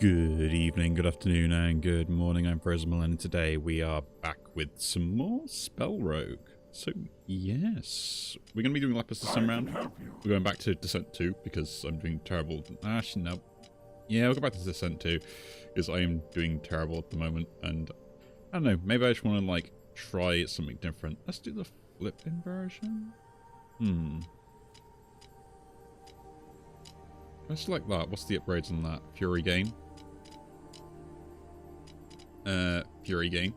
Good evening, good afternoon, and good morning. I'm Prismal, and today we are back with some more SpellRogue. So, yes, we're going to be doing Lapis this time around. We're going back to Descent 2 because I'm doing terrible. Actually, no. Yeah, we'll go back to Descent 2 because I am doing terrible at the moment, and I don't know, maybe I just want to, like, try something different. Let's do the flip inversion. Let's select that. What's the upgrades on that? Fury gain. Fury gain.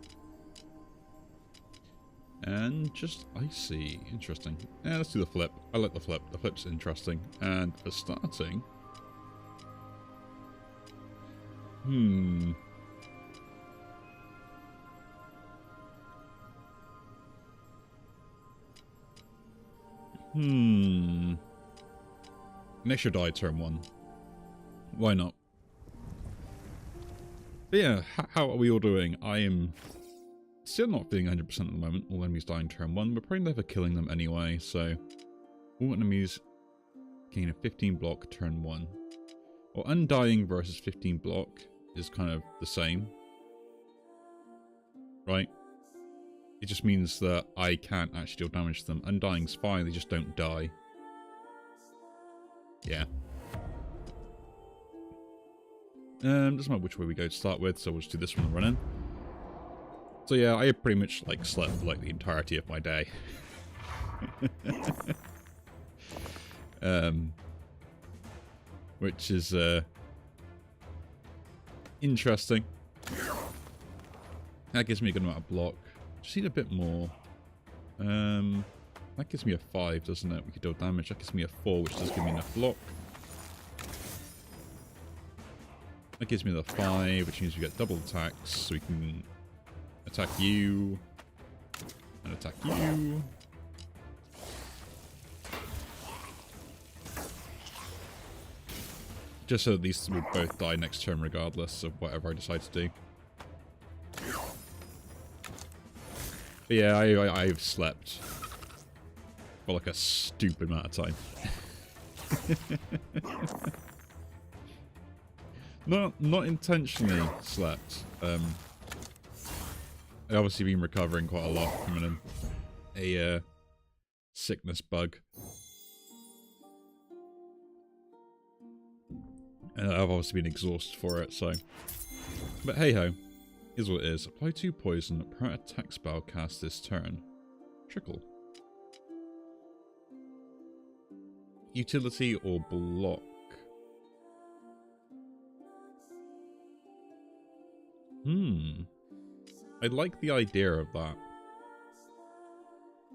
And just icy. Interesting. Yeah, let's do the flip. I like the flip. The flip's interesting. And for starting... An extra die turn 1. Why not? But yeah, how are we all doing? I am still not feeling 100% at the moment. All enemies dying turn 1. We're probably never killing them anyway, so... All enemies gain a 15 block turn 1. Well, undying versus 15 block is kind of the same. Right? It just means that I can't actually deal damage to them. Undying's fine, they just don't die. Yeah. Doesn't matter which way we go to start with, so we'll just do this one and run in. So yeah, I pretty much like slept for like the entirety of my day. Which is interesting. That gives me a good amount of block. Just need a bit more. That gives me a 5, doesn't it? We could deal damage. That gives me a 4, which does give me enough block. That gives me the 5, which means we get double attacks, so we can attack you, and attack you. Just so that these will both die next turn regardless of whatever I decide to do. But yeah, I've slept for like a stupid amount of time. Not intentionally slept. I've obviously been recovering quite a lot from a sickness bug. And I've obviously been exhausted for it, so... But hey-ho. Here's what it is. Apply 2 poison per attack spell cast this turn. Trickle. Utility or block? I like the idea of that.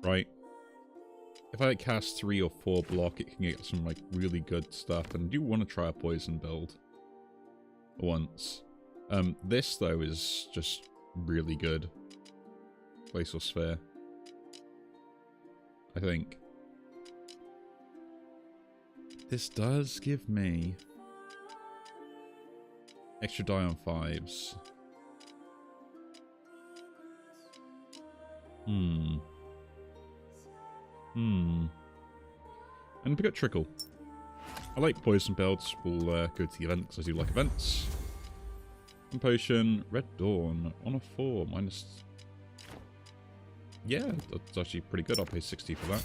Right? If I cast 3 or 4 block, it can get some like really good stuff. And I do want to try a poison build once. This though is just really good. Glacial Sphere, I think. This does give me extra die on 5s. And pick up Trickle. I like poison builds. We'll go to the event because I do like events. One potion, Red Dawn on a 4 minus. Yeah, that's actually pretty good. I'll pay 60 for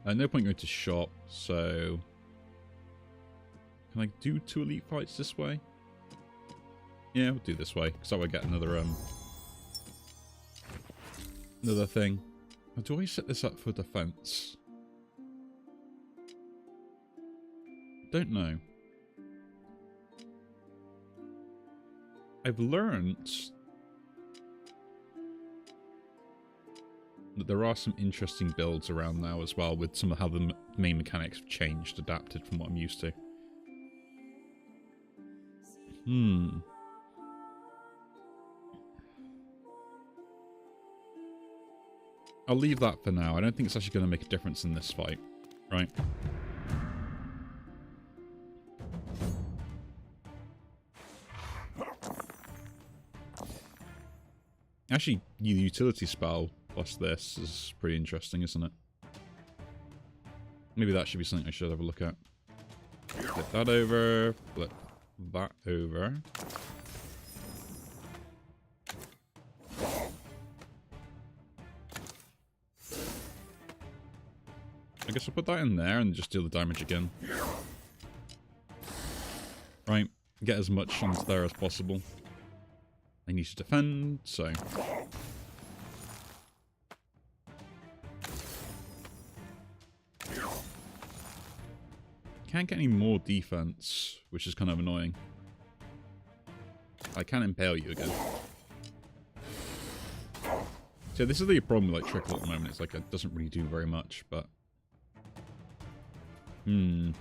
that. No point going to shop, so can I do 2 elite fights this way? Yeah, we'll do this way because I will get another thing. Or do I set this up for defense? Don't know. I've learned that there are some interesting builds around now as well, with some of how the main mechanics have changed, adapted from what I'm used to. I'll leave that for now. I don't think it's actually going to make a difference in this fight, right? Actually, the utility spell plus this is pretty interesting, isn't it? Maybe that should be something I should have a look at. Flip that over. Flip that over. I guess I'll put that in there and just deal the damage again. Right. Get as much onto there as possible. I need to defend, so... Can't get any more defense, which is kind of annoying. I can impale you again. So this is the problem with like Trickle at the moment. It's like it doesn't really do very much, but... I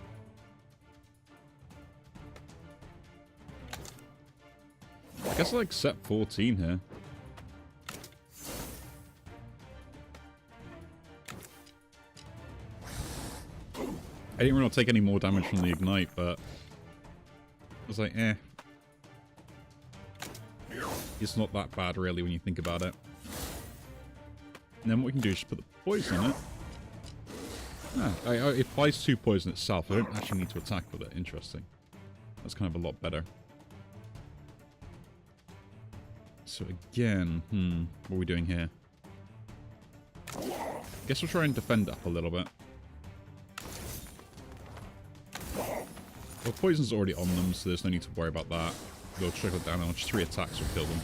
guess I like set 14 here. I didn't really take any more damage from the ignite, but I was like, eh. It's not that bad, really, when you think about it. And then what we can do is just put the poison on it. Ah, it applies 2 poison itself. I don't actually need to attack with it. Interesting. That's kind of a lot better. So again, what are we doing here? I guess we'll try and defend up a little bit. Well, poison's already on them, so there's no need to worry about that. They'll trickle down, and just 3 attacks will kill them.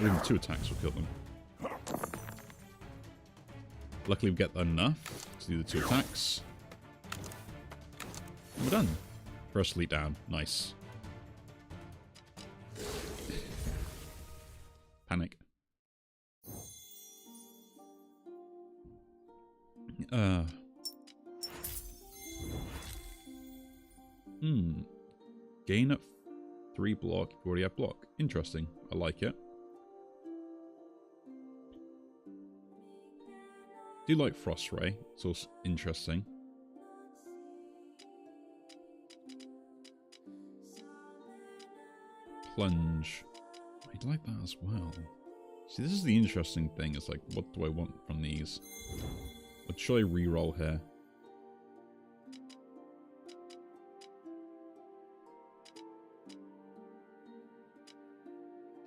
Or even 2 attacks will kill them. Luckily we get enough to do the 2 attacks. And we're done. First elite down. Nice. Panic. Gain at 3 block. You already have block. Interesting. I like it. Do like Frost Ray. It's also interesting. Plunge. I'd like that as well. See, this is the interesting thing. It's like, what do I want from these? What should I re-roll here?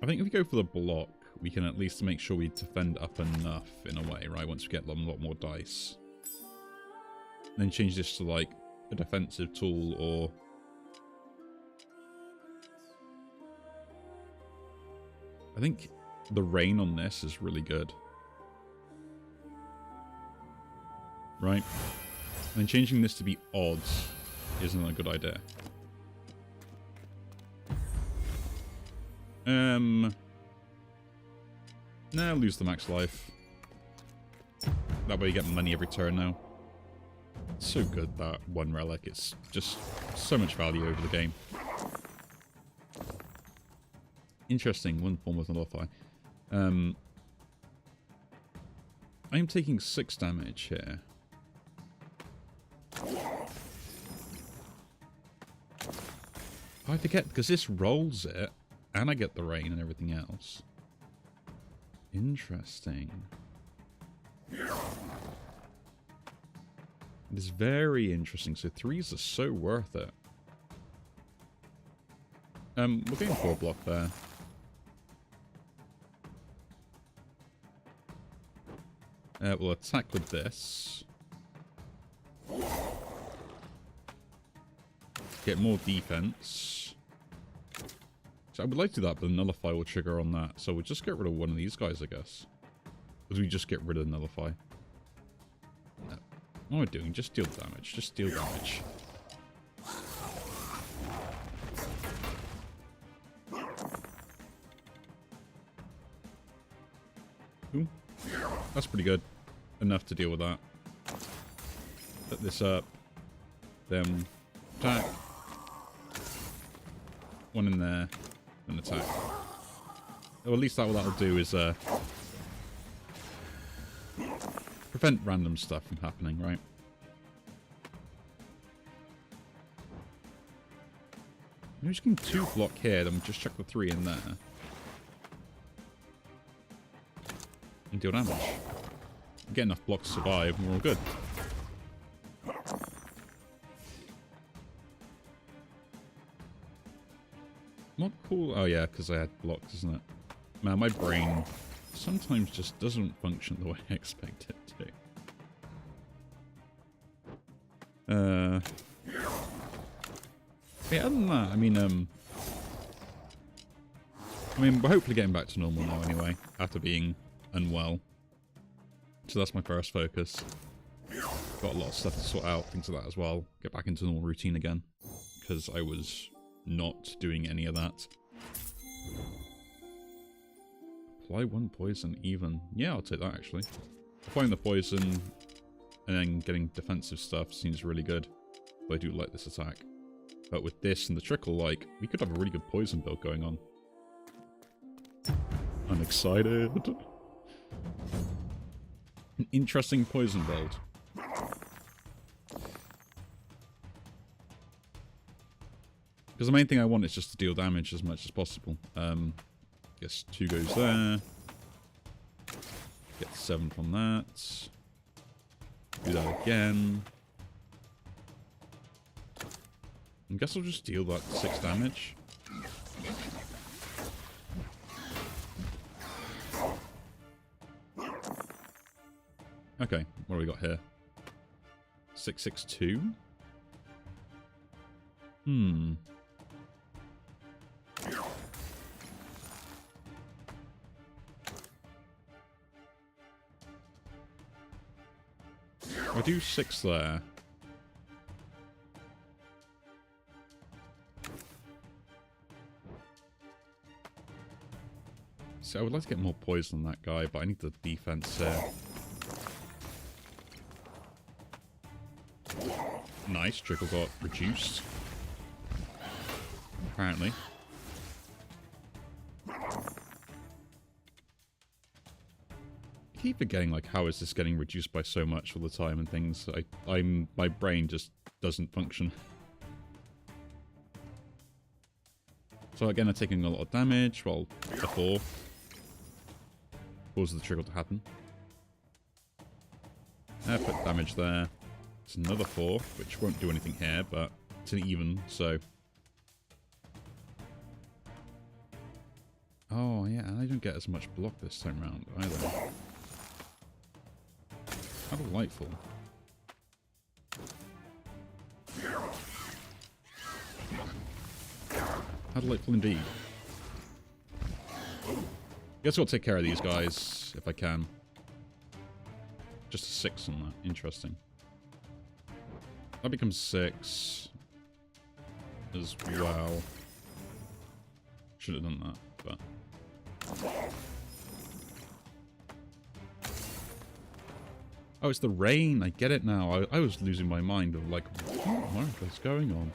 I think if we go for the block, we can at least make sure we defend up enough in a way, right? Once we get a lot more dice. And then change this to like a defensive tool or... I think the rain on this is really good. Right? And then changing this to be odds isn't a good idea. Nah, lose the max life. That way you get money every turn now. It's so good, that 1 relic. It's just so much value over the game. Interesting, 1 form of nullify. I am taking 6 damage here. I forget, because this rolls it, and I get the rain and everything else. Interesting. It is very interesting. So 3s are so worth it. We're getting 4 block there. We'll attack with this. Get more defense. So I would like to do that, but the nullify will trigger on that. So we'll just get rid of one of these guys, I guess. Or do we just get rid of nullify? No. What am I doing? Just deal damage. Just deal damage. Ooh. That's pretty good. Enough to deal with that. Set this up. Then attack. 1 in there. And attack. Or at least that what that'll do is prevent random stuff from happening, right? I'm just getting 2 block here, then just chuck the 3 in there. And deal damage. Get enough blocks to survive and we're all good. What cool? Oh yeah, because I had blocks, isn't it? Man, my brain sometimes just doesn't function the way I expect it to. Yeah, other than that, I mean, we're hopefully getting back to normal now anyway, after being unwell. So that's my first focus. Got a lot of stuff to sort out, things like that as well. Get back into normal routine again, because I was not doing any of that. Apply 1 poison even. Yeah, I'll take that actually. Applying the poison and then getting defensive stuff seems really good. But I do like this attack. But with this and the Trickle, like, we could have a really good poison build going on. I'm excited. An interesting poison build. Because the main thing I want is just to deal damage as much as possible. Guess 2 goes there. Get 7 from that. Do that again. I guess I'll just deal that 6 damage. Okay, what do we got here? 662? I do 6 there. So I would like to get more poison on that guy, but I need the defense here. Nice, Trickle got reduced. Apparently. I keep forgetting, like, how is this getting reduced by so much all the time and things. My brain just doesn't function. So again, I'm taking a lot of damage. Well, a 4. Causes the Trickle to happen. Put damage there. It's another 4, which won't do anything here, but it's an even, so... Oh, yeah, and I don't get as much block this time around, either. How delightful. How delightful indeed. Guess I'll take care of these guys, if I can. Just a 6 on that. Interesting. That becomes 6 as well. Should have done that, but... Oh, it's the rain. I get it now. I was losing my mind of like, what's going on?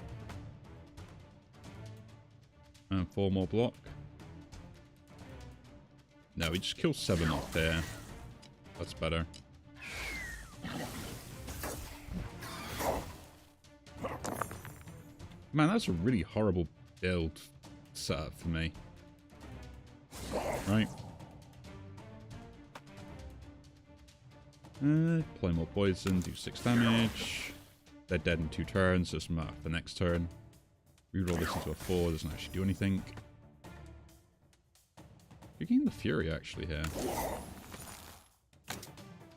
And 4 more block. No, we just kill 7 off here. That's better. Man, that's a really horrible build setup for me. Right. Play more poison, do 6 damage. They're dead in 2 turns, so it's a matter for the next turn. Reroll this into a 4, doesn't actually do anything. You're getting the Fury actually here.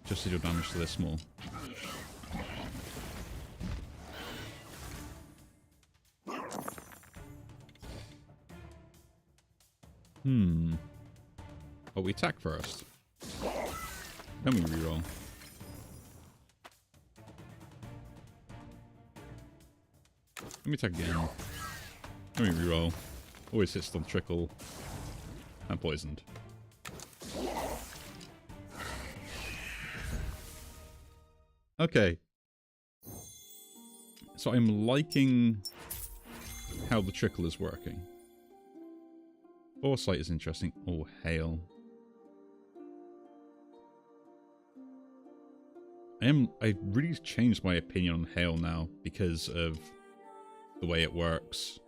Just to do damage to this small. Oh, we attack first. Then we reroll. Let me attack again. Then we reroll. Always hits on Trickle. And poisoned. Okay. So I'm liking how the Trickle is working. Foresight is interesting. Oh, Hail. I really changed my opinion on Hail now because of the way it works.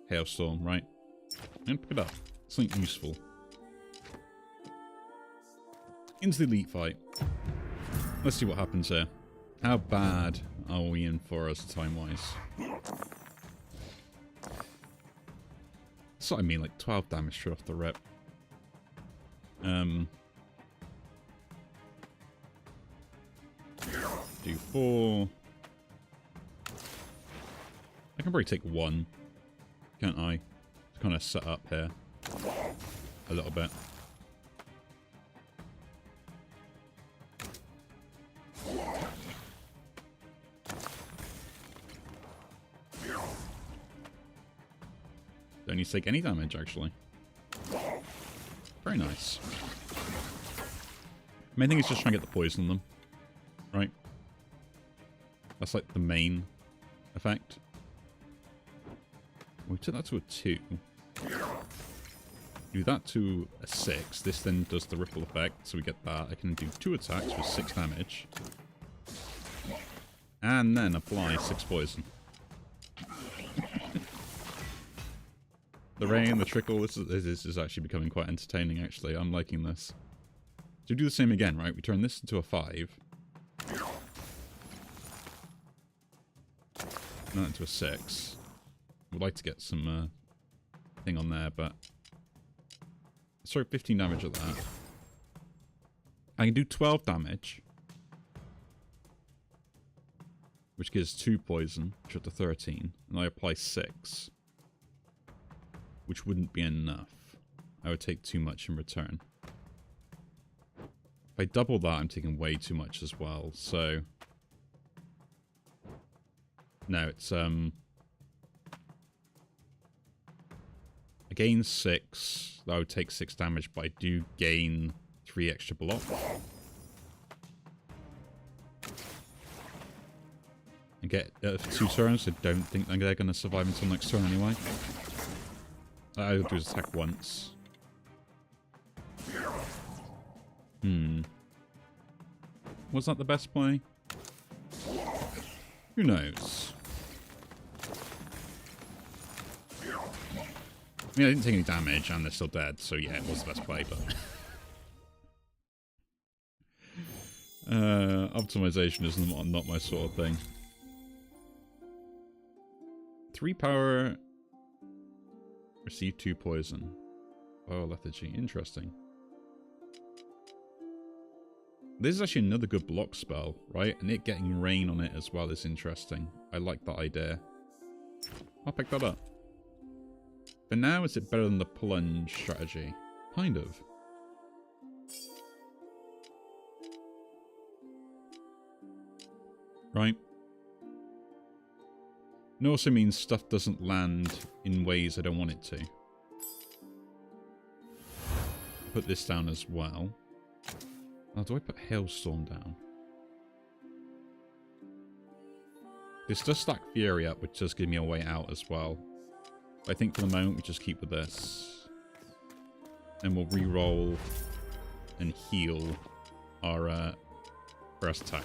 Hailstorm, right? And pick it up. Something useful. Into the elite fight. Let's see what happens here. How bad are we in for us time-wise? That's what I mean, like 12 damage straight off the rip. Do 4. I can probably take 1, can't I? To kind of set up here a little bit. Don't need to take any damage, actually. Very nice. Main thing is just trying to get the poison on them. Right? That's like the main effect. We took that to a 2. Do that to a 6. This then does the ripple effect, so we get that. I can do 2 attacks with 6 damage. And then apply 6 poison. The rain, the trickle, this is actually becoming quite entertaining, actually. I'm liking this. So we do the same again, right? We turn this into a 5. And that into a 6. Would like to get some thing on there, but... Sorry, 15 damage at that. I can do 12 damage. Which gives 2 poison, which up to 13. And I apply 6. Which wouldn't be enough. I would take too much in return. If I double that, I'm taking way too much as well, so... No, it's, I gain 6. That would take 6 damage, but I do gain 3 extra block. I get 2 turns, so don't think they're going to survive until next turn anyway. I'll do his attack once. Was that the best play? Who knows? I mean, I didn't take any damage, and they're still dead, so yeah, it was the best play, but... optimization is not my sort of thing. 3 power... Receive 2 poison. Oh, lethargy. Interesting. This is actually another good block spell, right? And it getting rain on it as well is interesting. I like that idea. I'll pick that up. For now, is it better than the plunge strategy? Kind of. Right? It also means stuff doesn't land in ways I don't want it to. Put this down as well. Oh, do I put Hailstorm down? This does stack Fury up, which does give me a way out as well. But I think for the moment we just keep with this. And we'll re-roll and heal our first attack.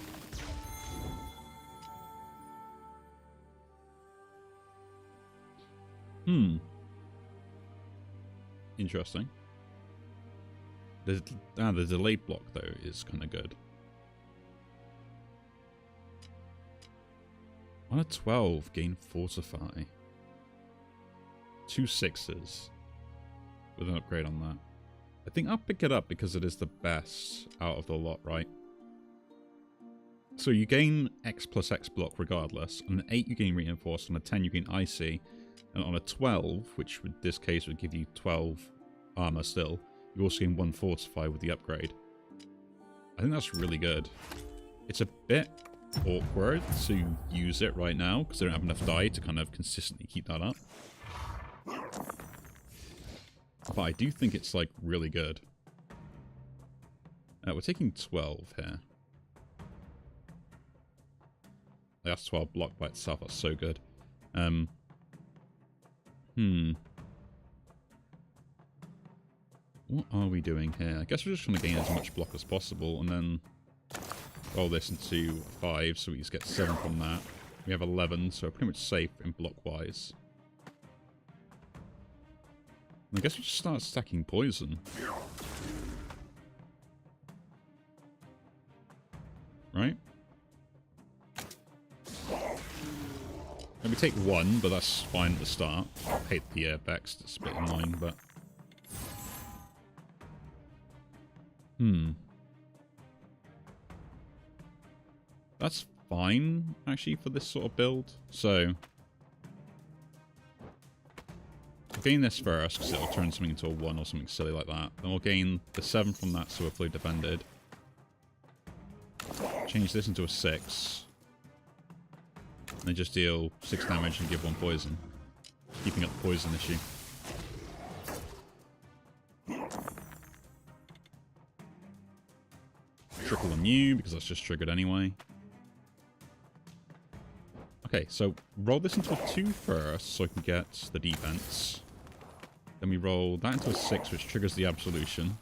Interesting. The delay block, though, is kind of good. On a 12, gain Fortify. 2 6s. With an upgrade on that. I think I'll pick it up because it is the best out of the lot, right? So you gain X plus X block regardless. On an 8, you gain Reinforced. On a 10, you gain Icy. And on a 12, which in this case would give you 12 armor still, you also gain 1 Fortify with the upgrade. I think that's really good. It's a bit awkward to use it right now, because I don't have enough die to kind of consistently keep that up. But I do think it's, like, really good. We're taking 12 here. That's 12 block by itself, that's so good. What are we doing here? I guess we're just trying to gain as much block as possible, and then roll this into 5, so we just get 7 from that. We have 11, so we're pretty much safe in block-wise. I guess we just start stacking poison. Right? And we take 1, but that's fine at the start. hate the Bex, it's a bit annoying, but... That's fine, actually, for this sort of build. So... we'll gain this first, because it'll turn something into a 1 or something silly like that. Then we'll gain the 7 from that, so we're fully defended. Change this into a 6. And then just deal 6 damage and give 1 poison. Keeping up the poison issue. Trickle on you, because that's just triggered anyway. Okay, so roll this into a 2 first, so I can get the defense. Then we roll that into a 6, which triggers the absolution.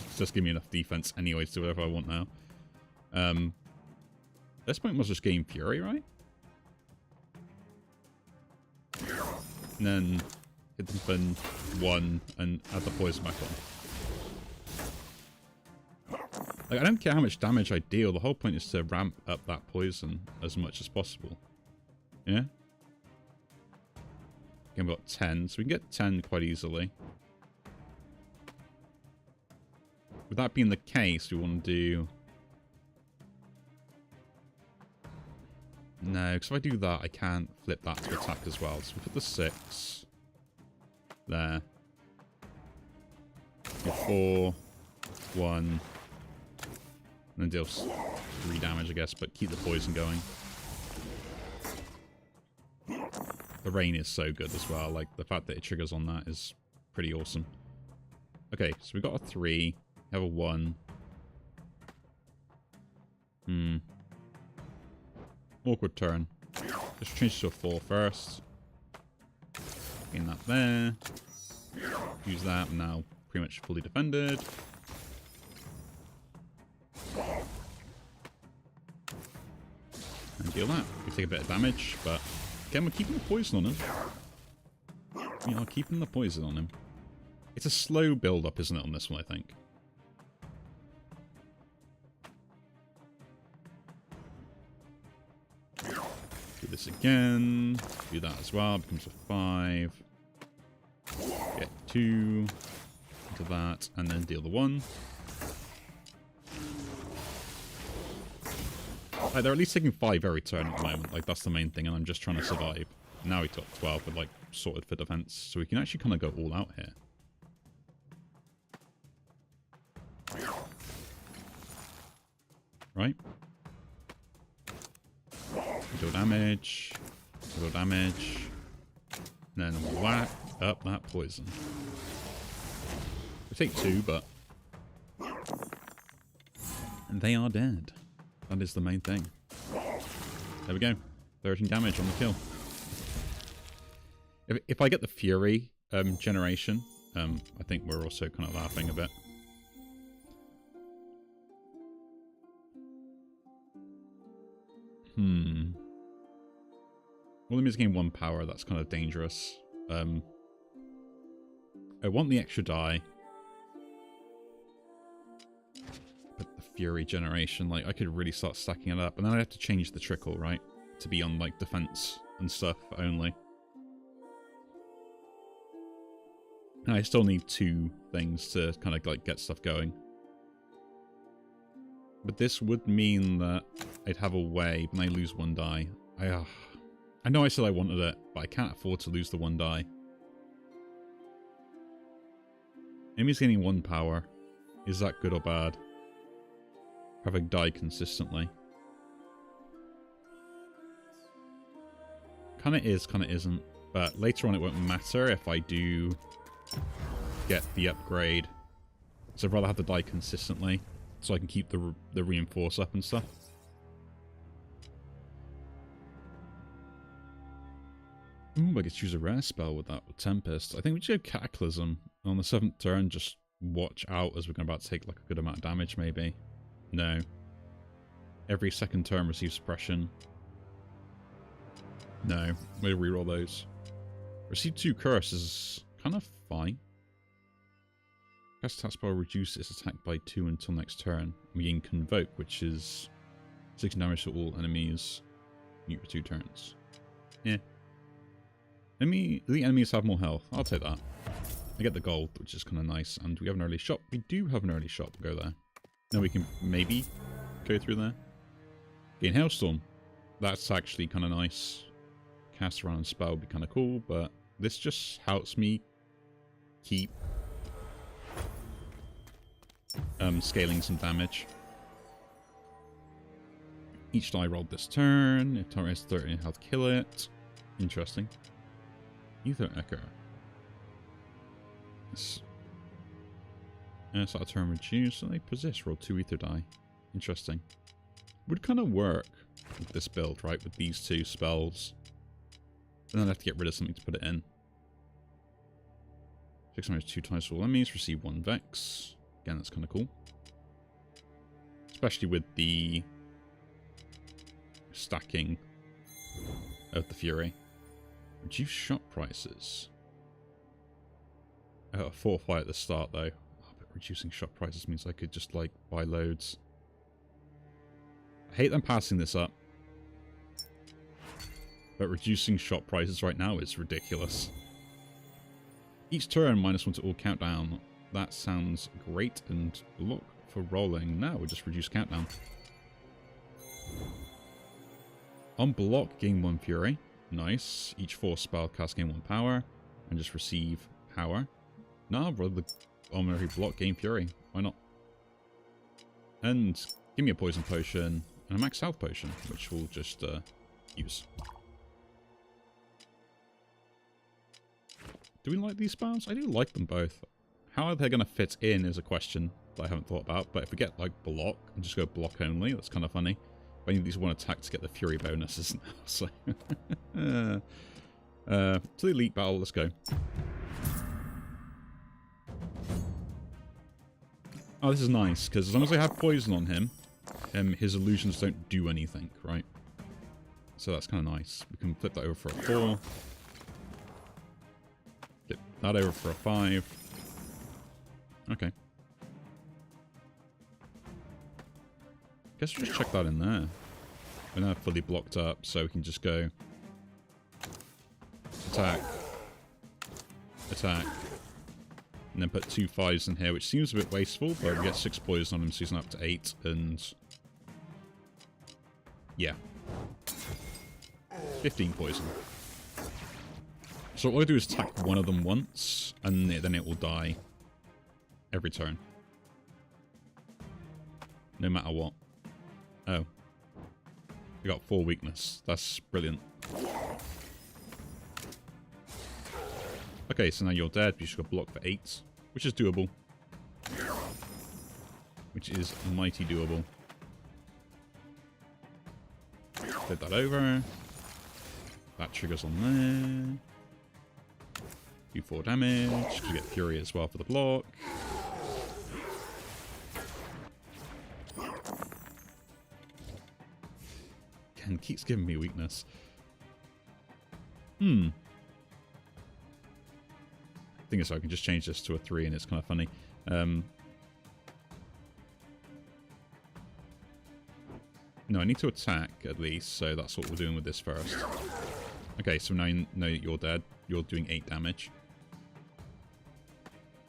It's just give me enough defense anyway to do whatever I want now. At this point, must just gain Fury, right? And then hit them for 1 and add the poison back on. Like, I don't care how much damage I deal. The whole point is to ramp up that poison as much as possible. Yeah? Okay, we've got 10, so we can get 10 quite easily. With that being the case, we want to do... No, because if I do that, I can't flip that to attack as well. So we put the 6 there. 4, 1, and then deal 3 damage, I guess, but keep the poison going. The rain is so good as well. Like, the fact that it triggers on that is pretty awesome. Okay, so we got a 3, have a 1. Awkward turn. Let's change to a 4 first. Gain that there. Use that, and now pretty much fully defended. And deal that. We take a bit of damage, but again, we're keeping the poison on him. We are keeping the poison on him. It's a slow build-up, isn't it, on this one, I think? Do this again. Do that as well. Becomes a 5. Get 2 into that, and then deal the 1. Like, they're at least taking 5 every turn at the moment. Like, that's the main thing, and I'm just trying to survive. Now we got 12, but like sorted for defense, so we can actually kind of go all out here. Right? Deal damage, deal damage, and then whack up that poison. We take 2, but... and they are dead. That is the main thing. There we go. 13 damage on the kill. If I get the Fury generation, I think we're also kind of laughing a bit. Well, let me just gain 1 power. That's kind of dangerous. I want the extra die. But the Fury generation, like, I could really start stacking it up. And then I'd have to change the Trickle, right? To be on, like, defense and stuff only. And I still need 2 things to kind of, like, get stuff going. But this would mean that I'd have a way when I lose 1 die. I know I said I wanted it, but I can't afford to lose the 1 die. Amy's gaining 1 power. Is that good or bad? Having die consistently. Kinda is, kinda isn't. But later on it won't matter if I do get the upgrade. So I'd rather have the die consistently, so I can keep the reinforce up and stuff. Ooh, I could choose a rare spell with that, with Tempest. I think we should go Cataclysm. On the 7th turn, just watch out as we're about to take like a good amount of damage, maybe. No. Every 2nd turn receives suppression. No. We'll reroll those. Receive 2 curse is kind of fine. Cast attack spell reduces its attack by 2 until next turn. We gain Convoke, which is 6 damage to all enemies. Mute for 2 turns. Yeah. The enemies have more health. I'll take that. I get the gold, which is kind of nice. And we have an early shop. We do have an early shop. We'll go there. Now we can maybe go through there. Gain Hailstorm. That's actually kind of nice. Cast around and spell would be kind of cool, but this just helps me keep scaling some damage. Each die rolled this turn. If target has 13 health, kill it. Interesting. Ether Echo. Start a turn reduce. So they possess. Roll 2 ether die. Interesting. Would kind of work with this build, right? With these 2 spells. And then I have to get rid of something to put it in. 6 times 2 times all enemies. Receive 1 Vex. Again, that's kind of cool. Especially with the stacking of the Fury. Reduce shop prices. I got a fortify at the start though. Oh, but reducing shop prices means I could just like buy loads. I hate them passing this up. But reducing shop prices right now is ridiculous. Each turn -1 to all countdown. That sounds great. And look for rolling. Now we just reduce countdown. On block, gain 1 fury. Nice. Each 4 spell cast gain 1 power. And just receive power. No, roll the on every block, gain fury. Why not? And give me a poison potion and a max health potion, which we'll just use. Do we like these spells? I do like them both. How are they going to fit in is a question that I haven't thought about. But if we get like block and just go block only, that's kind of funny. But I need these 1 attack to get the fury bonuses now. So, to the elite battle, let's go. Oh, this is nice, because as long as I have poison on him, his illusions don't do anything, right? So that's kind of nice. We can flip that over for a 4. Flip that over for a 5. Okay. Guess we'll just check that in there. We're now fully blocked up, so we can just go attack, attack, and then put 2 5s in here, which seems a bit wasteful, but we get 6 poison on him, so he's up to 8, and yeah, 15 poison. So what I do is attack one of them once, and then it will die every turn, no matter what. Oh, we got 4 weakness. That's brilliant. Okay, so now you're dead, but you just got blocked for 8, which is doable. Which is mighty doable. Flip that over. That triggers on there. Do 4 damage, because you get Fury as well for the block. Again, keeps giving me weakness. I think so. I can just change this to a 3 and it's kind of funny. No, I need to attack at least, so that's what we're doing with this first. Okay, so now you know that you're dead. You're doing 8 damage.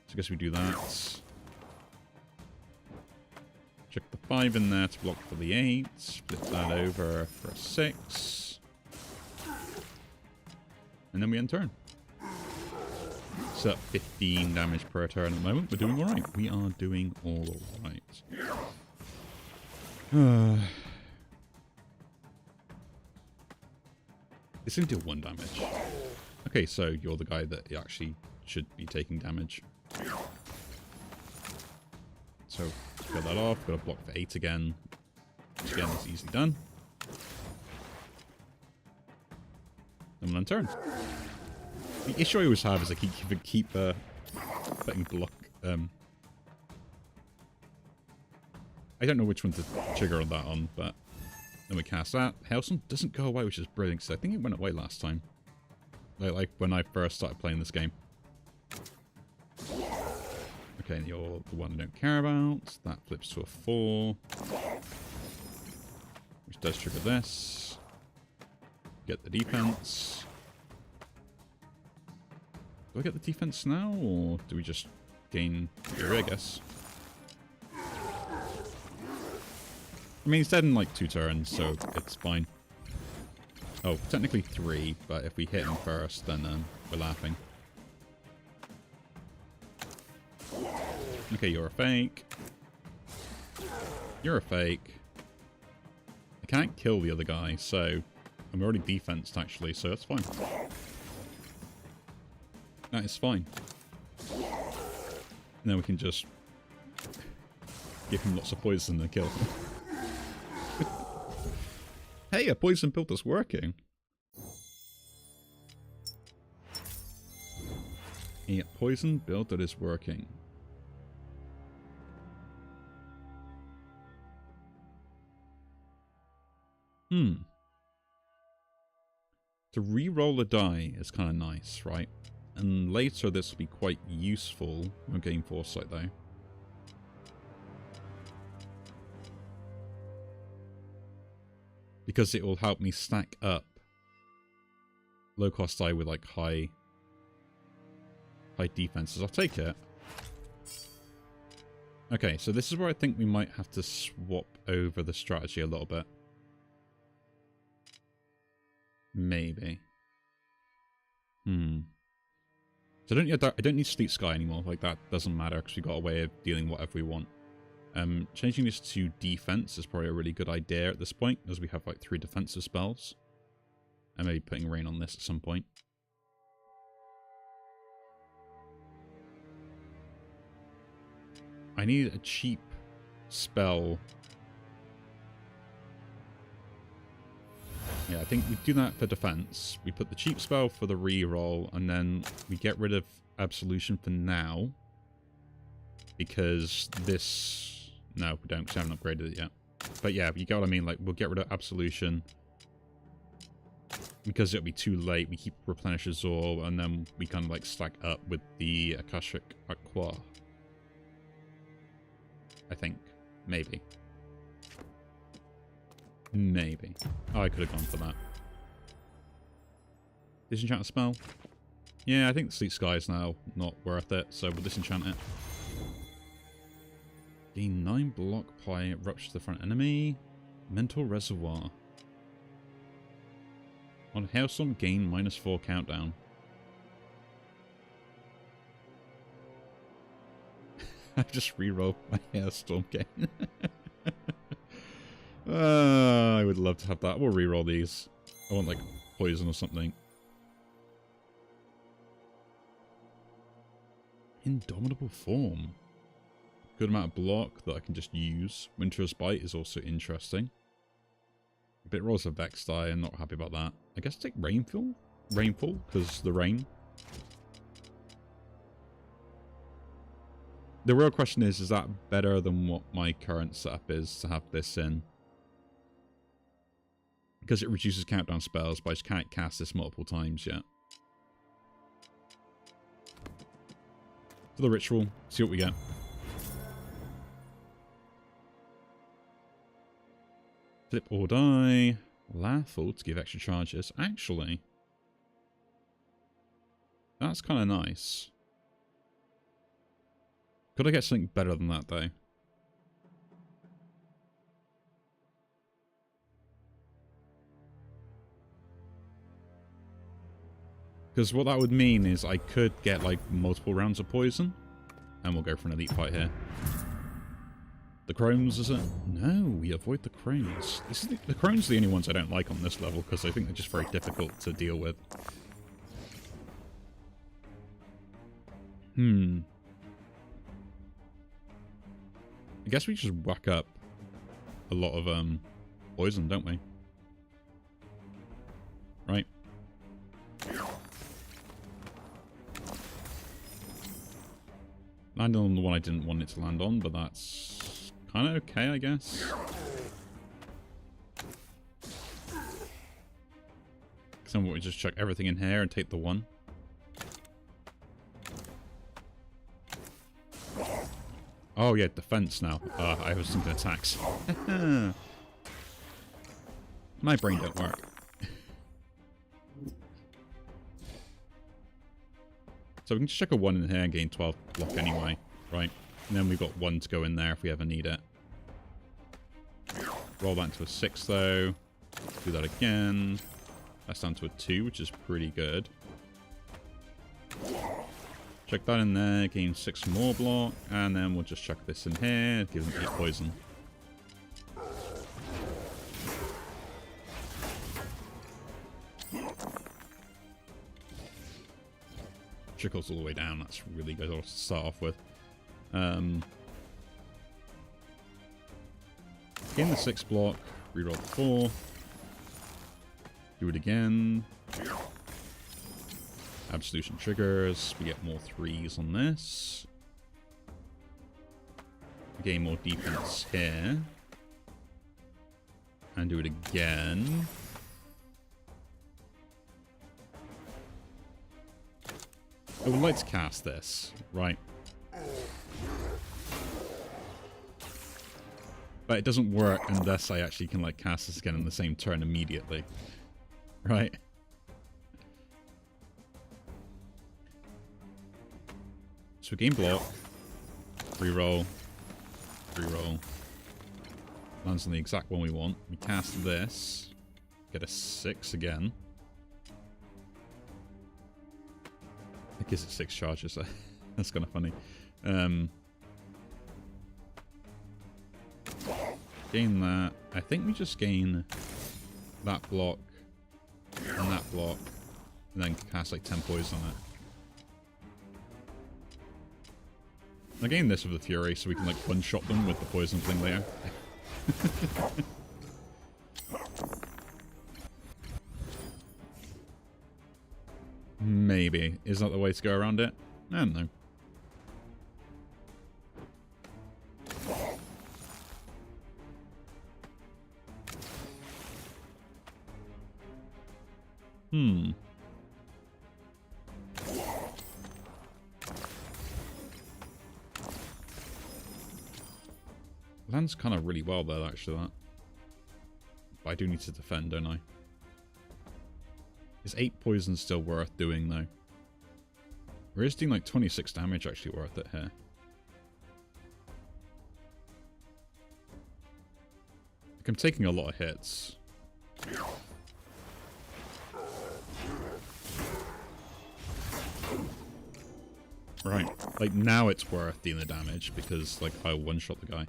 So I guess we do that. Check the 5 in there to block for the 8. Flip that over for a 6. And then we end turn. So 15 damage per turn at the moment. We're doing alright. We are doing alright. It's going to deal 1 damage. Okay, so you're the guy that actually should be taking damage. So, got that off. Got to block for 8 again. Which again is easily done. And we'll end turn. The issue I always have is I keep putting block. I don't know which one to trigger on that on, but then we cast that. Hailstorm doesn't go away, which is brilliant, because I think it went away last time. Like when I first started playing this game. Okay, you're the one I don't care about. That flips to a 4. Which does trigger this. Get the defense. Do I get the defense now, or do we just gain fury, I guess? I mean, he's dead in like 2 turns, so it's fine. Oh, technically 3, but if we hit him first, then we're laughing. Okay, you're a fake. You're a fake. I can't kill the other guy, so I'm already defensed actually, so that's fine. That is fine. Now we can just give him lots of poison and kill him. Hey, a poison build that's working. A poison build that is working. To re-roll a die is kind of nice, right? And later this will be quite useful when getting foresight though. Because it will help me stack up low cost die with like high defenses. I'll take it. Okay, so this is where I think we might have to swap over the strategy a little bit. Maybe. So I don't need Sleep Sky anymore. Like, that doesn't matter because we got a way of dealing whatever we want. Changing this to defense is probably a really good idea at this point, as we have like 3 defensive spells. And maybe putting rain on this at some point. I need a cheap spell. Yeah, I think we do that for defense. We put the cheap spell for the reroll, and then we get rid of Absolution for now. Because this... No, we don't, because I haven't upgraded it yet. But yeah, you get what I mean. Like, we'll get rid of Absolution. Because it'll be too late, we keep Replenish Azor, and then we kind of like stack up with the Akashic Aqua. I think. Maybe. Maybe. Oh, I could have gone for that. Disenchant a spell? Yeah, I think the Sleep Sky is now not worth it, so we'll disenchant it. Gain 9 block by Rupture to the front enemy. Mental Reservoir. On Hailstorm, gain -4 countdown. I just rerolled my Hailstorm gain. I would love to have that. We'll reroll these. I want like poison or something. Indomitable Form. Good amount of block that I can just use. Winter's Bite is also interesting. A bit rolls a Vex die. I'm not happy about that. I guess take Rainfall? Rainfall, because the rain. The real question is that better than what my current setup is to have this in? Because it reduces countdown spells, but I just can't cast this multiple times yet. For the ritual, see what we get. Flip or die. Laughful to give extra charges. Actually, that's kind of nice. Could I get something better than that, though? Because what that would mean is I could get, like, multiple rounds of poison. And we'll go for an elite fight here. The Crones, is it? No, we avoid the Crones. The Crones are the only ones I don't like on this level, because I think they're just very difficult to deal with. I guess we just whack up a lot of poison, don't we? Right. Landed on the one I didn't want it to land on, but that's kind of okay, I guess. So we just chuck everything in here and take the one. Oh yeah, defense now. I was thinking attacks. My brain don't work. So we can just chuck a 1 in here and gain 12 block anyway, right? And then we've got 1 to go in there if we ever need it. Roll that into a 6 though. Do that again. That's down to a 2, which is pretty good. Chuck that in there, gain 6 more block, and then we'll just chuck this in here, give them 8 poison. Trickles all the way down, that's really good to start off with. Gain the 6 block, reroll the 4. Do it again. Absolution triggers. We get more 3s on this. Gain more defense here. And do it again. I would like to cast this, right? But it doesn't work unless I actually can like cast this again in the same turn immediately. Right? So we gain block, reroll, reroll. Lands on the exact one we want. We cast this, get a 6 again. It gives it 6 charges, so that's kind of funny. Gain that. I think we just gain that block and that block, and then cast like 10 poison on it. I gain this with the Fury, so we can like one-shot them with the poison thing later. Maybe. Is that the way to go around it? I don't know. Lands kind of really well there, actually, that. But I do need to defend, don't I? Is 8 poison still worth doing, though? Or is doing like 26 damage actually worth it here? Like, I'm taking a lot of hits. Right. Like, now it's worth dealing the damage because, like, I one-shot the guy.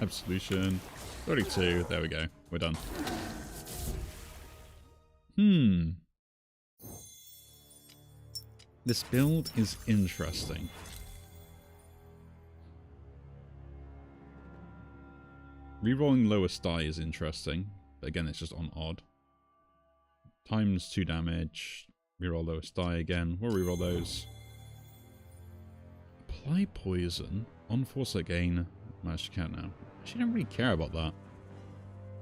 Absolution. 32. There we go. We're done. This build is interesting. Rerolling lowest die is interesting, but again, it's just on odd. Times 2 damage. Reroll lowest die again. We'll reroll those. Apply poison on foresight gain. Managed to count now. Actually, I don't really care about that.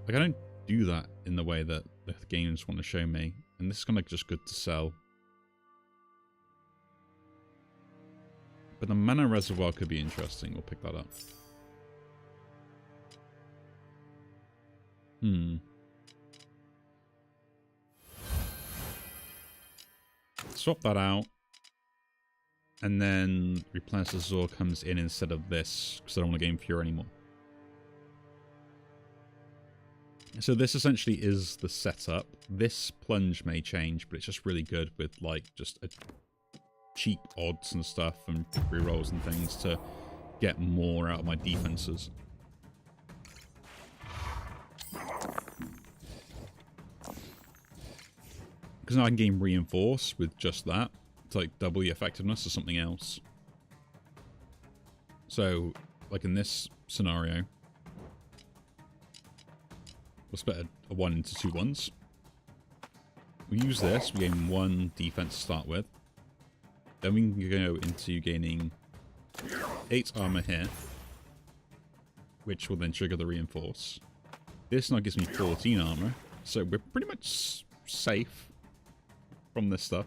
Like, I don't do that in the way that the games want to show me, and this is kind of just good to sell. But the mana reservoir could be interesting. We'll pick that up. Swap that out. And then Replenish Azure comes in instead of this, because I don't want to gain Fury anymore. So this essentially is the setup. This plunge may change, but it's just really good with like just a cheap odds and stuff and rerolls and things to get more out of my defenses. Because now I can gain Reinforce with just that. To like double the effectiveness or something else. So, like in this scenario, we'll split a 1 into 2 ones. We use this, we gain 1 defense to start with. Then we can go into gaining 8 armor here, which will then trigger the Reinforce. This now gives me 14 armor, so we're pretty much safe from this stuff.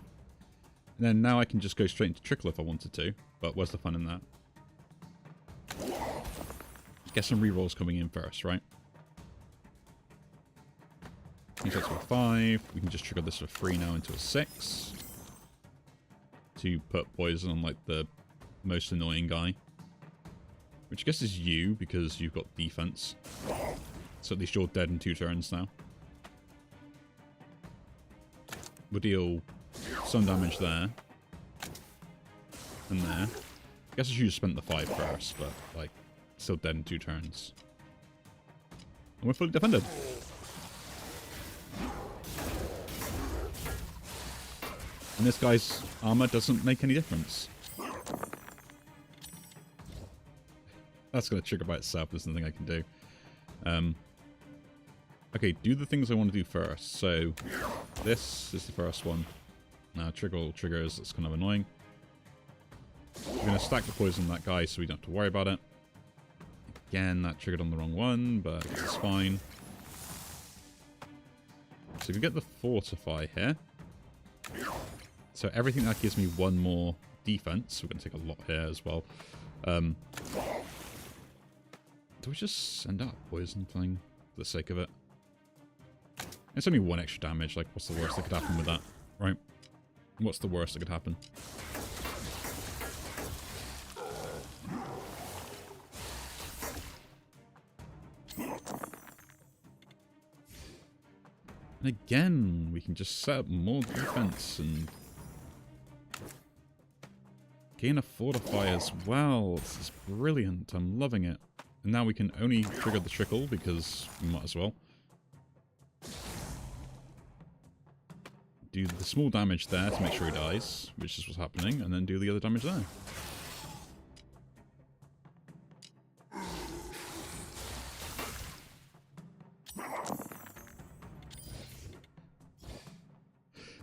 And then now I can just go straight into Trickle if I wanted to, but where's the fun in that? Get some rerolls coming in first, right? change that to a 5. We can just trigger this for 3 now into a 6. To put poison on, like, the most annoying guy. Which I guess is you, because you've got defense. So at least you're dead in 2 turns now. We'll deal some damage there. And there. I guess I should have spent the 5 first, but, like, still dead in 2 turns. And we're fully defended. And this guy's armor doesn't make any difference. That's going to trigger by itself. There's nothing I can do. Okay, do the things I want to do first. So, this is the first one. Now, Trickle triggers. That's kind of annoying. We're going to stack the poison on that guy so we don't have to worry about it. Again, that triggered on the wrong one, but it's fine. So we get the Fortify here. So everything that gives me 1 more defense. We're going to take a lot here as well. Do we just send out a poison thing for the sake of it? It's only 1 extra damage. Like, what's the worst that could happen with that? Right? What's the worst that could happen? And again, we can just set up more defense and gain a Fortify as well. This is brilliant. I'm loving it. And now we can only trigger the Trickle because we might as well. Do the small damage there to make sure he dies, which is what's happening, and then do the other damage there.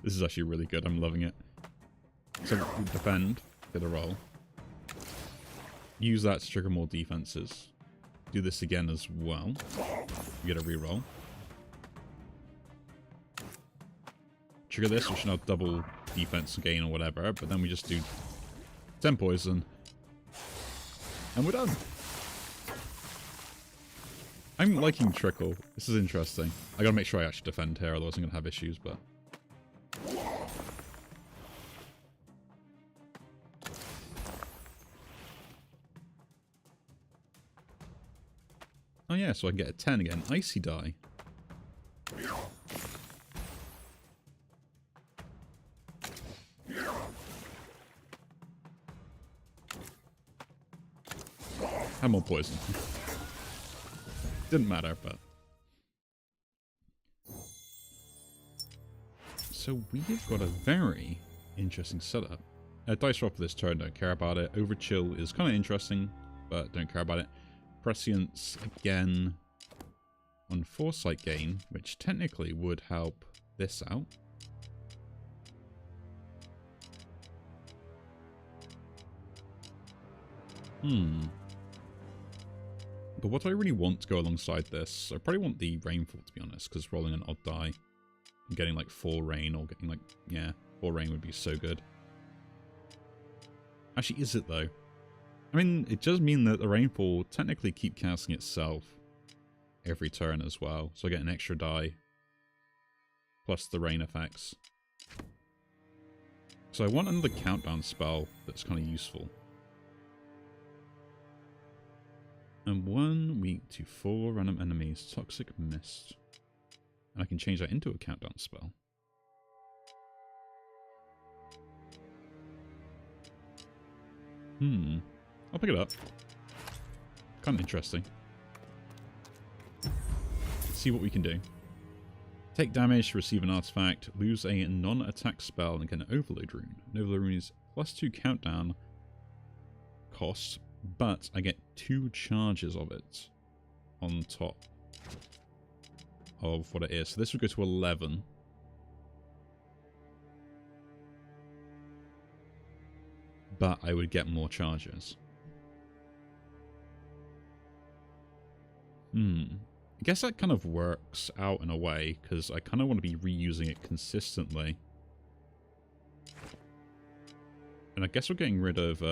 This is actually really good. I'm loving it. So we defend, get a roll. Use that to trigger more defenses. Do this again as well. You get a reroll. Trigger this, which should now double defense gain or whatever, but then we just do 10 poison. And we're done. I'm liking Trickle. This is interesting. I gotta make sure I actually defend here, otherwise I'm gonna have issues, but... Oh yeah, so I can get a 10 again. Icy die. Had more poison. Didn't matter, but... So we've got a very interesting setup. Dice roll for this turn, don't care about it. Overchill is kind of interesting, but don't care about it. Prescience again on Foresight gain, which technically would help this out. But what do I really want to go alongside this? I probably want the Rainfall, to be honest, because rolling an odd die and getting like 4 rain or getting like, yeah, 4 rain would be so good. Actually, is it though? I mean, it does mean that the Rainfall will technically keep casting itself every turn as well. So I get an extra die plus the rain effects. So I want another countdown spell that's kind of useful. And 1 weak to 4 random enemies, Toxic Mist. And I can change that into a countdown spell. I'll pick it up. Kind of interesting. Let's see what we can do. Take damage to receive an artifact, lose a non-attack spell, and get an Overload Rune. An Overload Rune is +2 countdown cost, but I get 2 charges of it on top of what it is. So this would go to 11. But I would get more charges. I guess that kind of works out in a way, because I kind of want to be reusing it consistently. And I guess we're getting rid of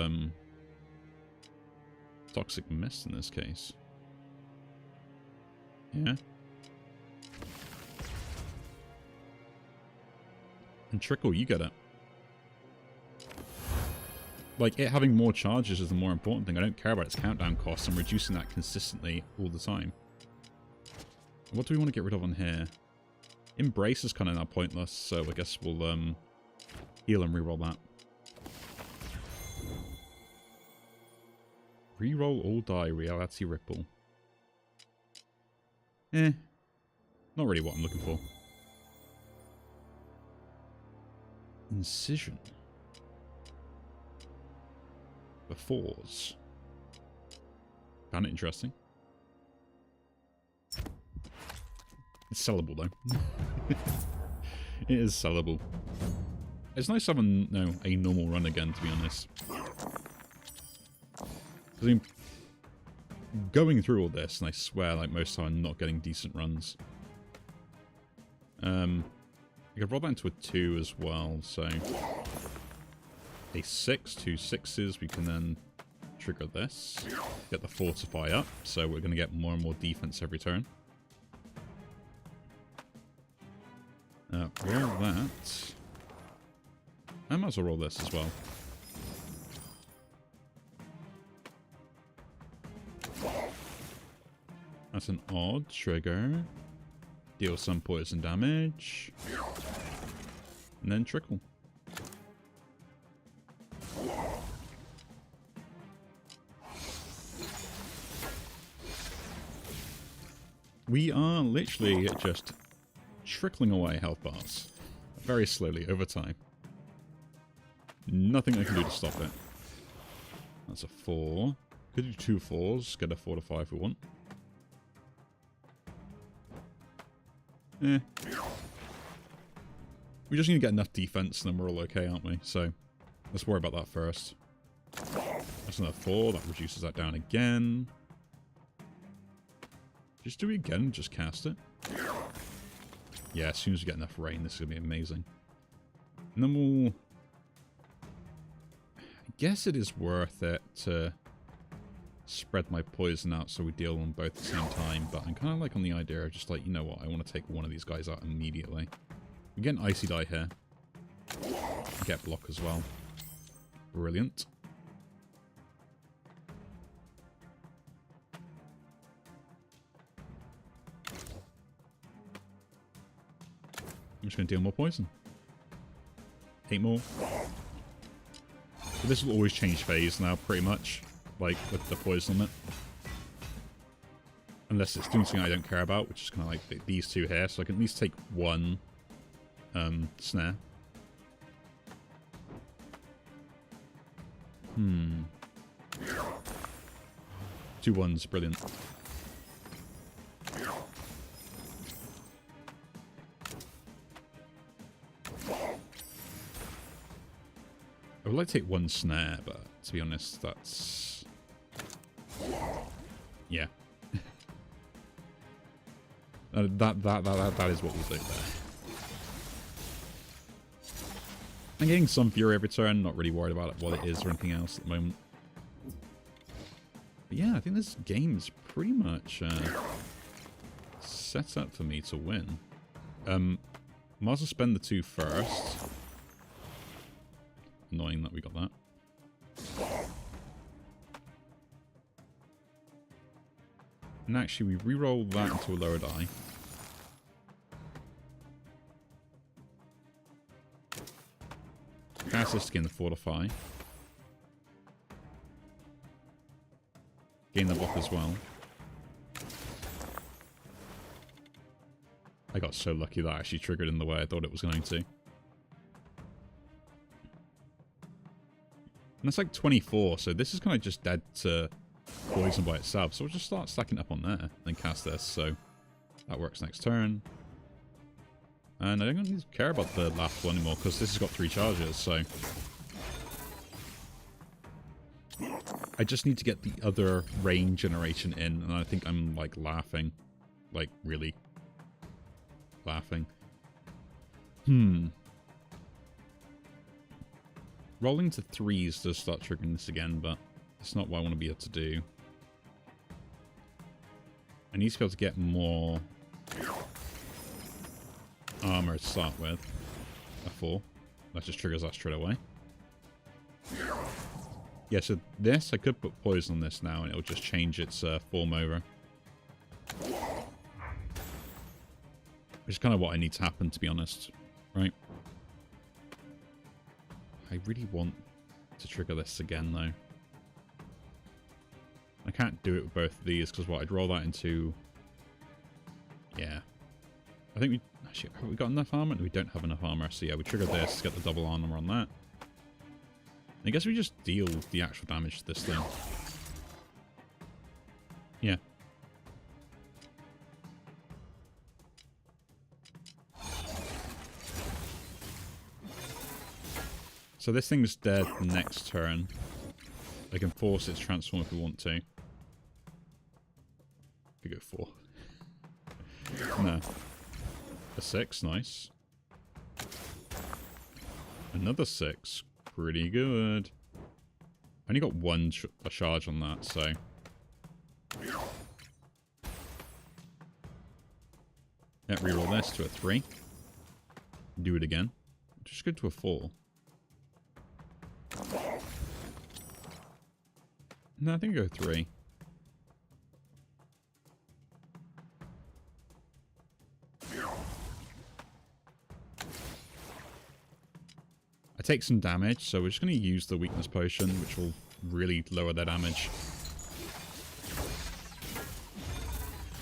Toxic Mist in this case. Yeah. And Trickle, you get it. Like, it having more charges is the more important thing. I don't care about its countdown costs. I'm reducing that consistently all the time. What do we want to get rid of on here? Embrace is kind of now pointless, so I guess we'll heal and reroll that. Reroll all die, reality ripple. Not really what I'm looking for. Incision. The fours. Found it interesting. It's sellable though. It is sellable. It's nice having a normal run again, to be honest. I mean, going through all this, and I swear, like most of the time, I'm not getting decent runs. I could roll that into a 2 as well, so a 6, 2 6s. We can then trigger this, get the fortify up, so we're going to get more and more defense every turn. Roll that. I might as well roll this as well. That's an odd trigger. Deal some poison damage. And then Trickle. We are literally just trickling away health bars. Very slowly over time. Nothing I can do to stop it. That's a 4. Could do 2 4s. Get a 4 to 5 if we want. We're just going to get enough defense and then we're all okay, aren't we? So, let's worry about that first. That's another 4. That reduces that down again. Just do it again, just cast it. Yeah, as soon as we get enough rain, this is going to be amazing. And then we'll... I guess it is worth it to spread my poison out so we deal them both at the same time, but I'm kind of like on the idea of just like, you know what, I want to take one of these guys out immediately. We get an Icy Die here. Get block as well. Brilliant. I'm just going to deal more poison. 8 more. So this will always change phase now, pretty much. Like, with the poison on it. Unless it's doing something I don't care about, which is kind of like these two here. So I can at least take one snare. 2 1s, brilliant. I would like to take 1 snare, but to be honest, that's... yeah. that is what we'll do there. I'm getting some fury every turn, not really worried about what it is or anything else at the moment. But yeah, I think this game is pretty much set up for me to win. Might as well spend the 2 first. Annoying that we got that. And actually, we reroll that into a lower die. Cast this to gain the Fortify. Gain the block as well. I got so lucky that I actually triggered in the way I thought it was going to. And that's like 24, so this is kind of just dead to poison by itself. So we'll just start stacking up on there, then cast this, so that works next turn. And I don't really care about the last one anymore, because this has got 3 charges, so... I just need to get the other rain generation in, and I think I'm, like, laughing. Like, really. Laughing. Rolling to 3s does start triggering this again, but it's not what I want to be able to do. I need to be able to get more armor to start with. a 4. That just triggers that straight away. Yeah, so this, I could put poison on this now and it'll just change its form over. Which is kind of what I need to happen, to be honest. Right? I really want to trigger this again, though. I can't do it with both of these, because what, I'd roll that into... Yeah. I think we... Actually, have we got enough armor? We don't have enough armor, so yeah, we trigger this to get the double armor on that. I guess we just deal the actual damage to this thing. Yeah. So this thing's dead next turn. I can force its transform if we want to. We go 4. No. A 6, nice. Another 6, pretty good. I only got one a charge on that, so... Yeah, reroll this to a 3. Do it again. Just go to a 4. No, I think I go 3. I take some damage, so we're just going to use the weakness potion, which will really lower their damage.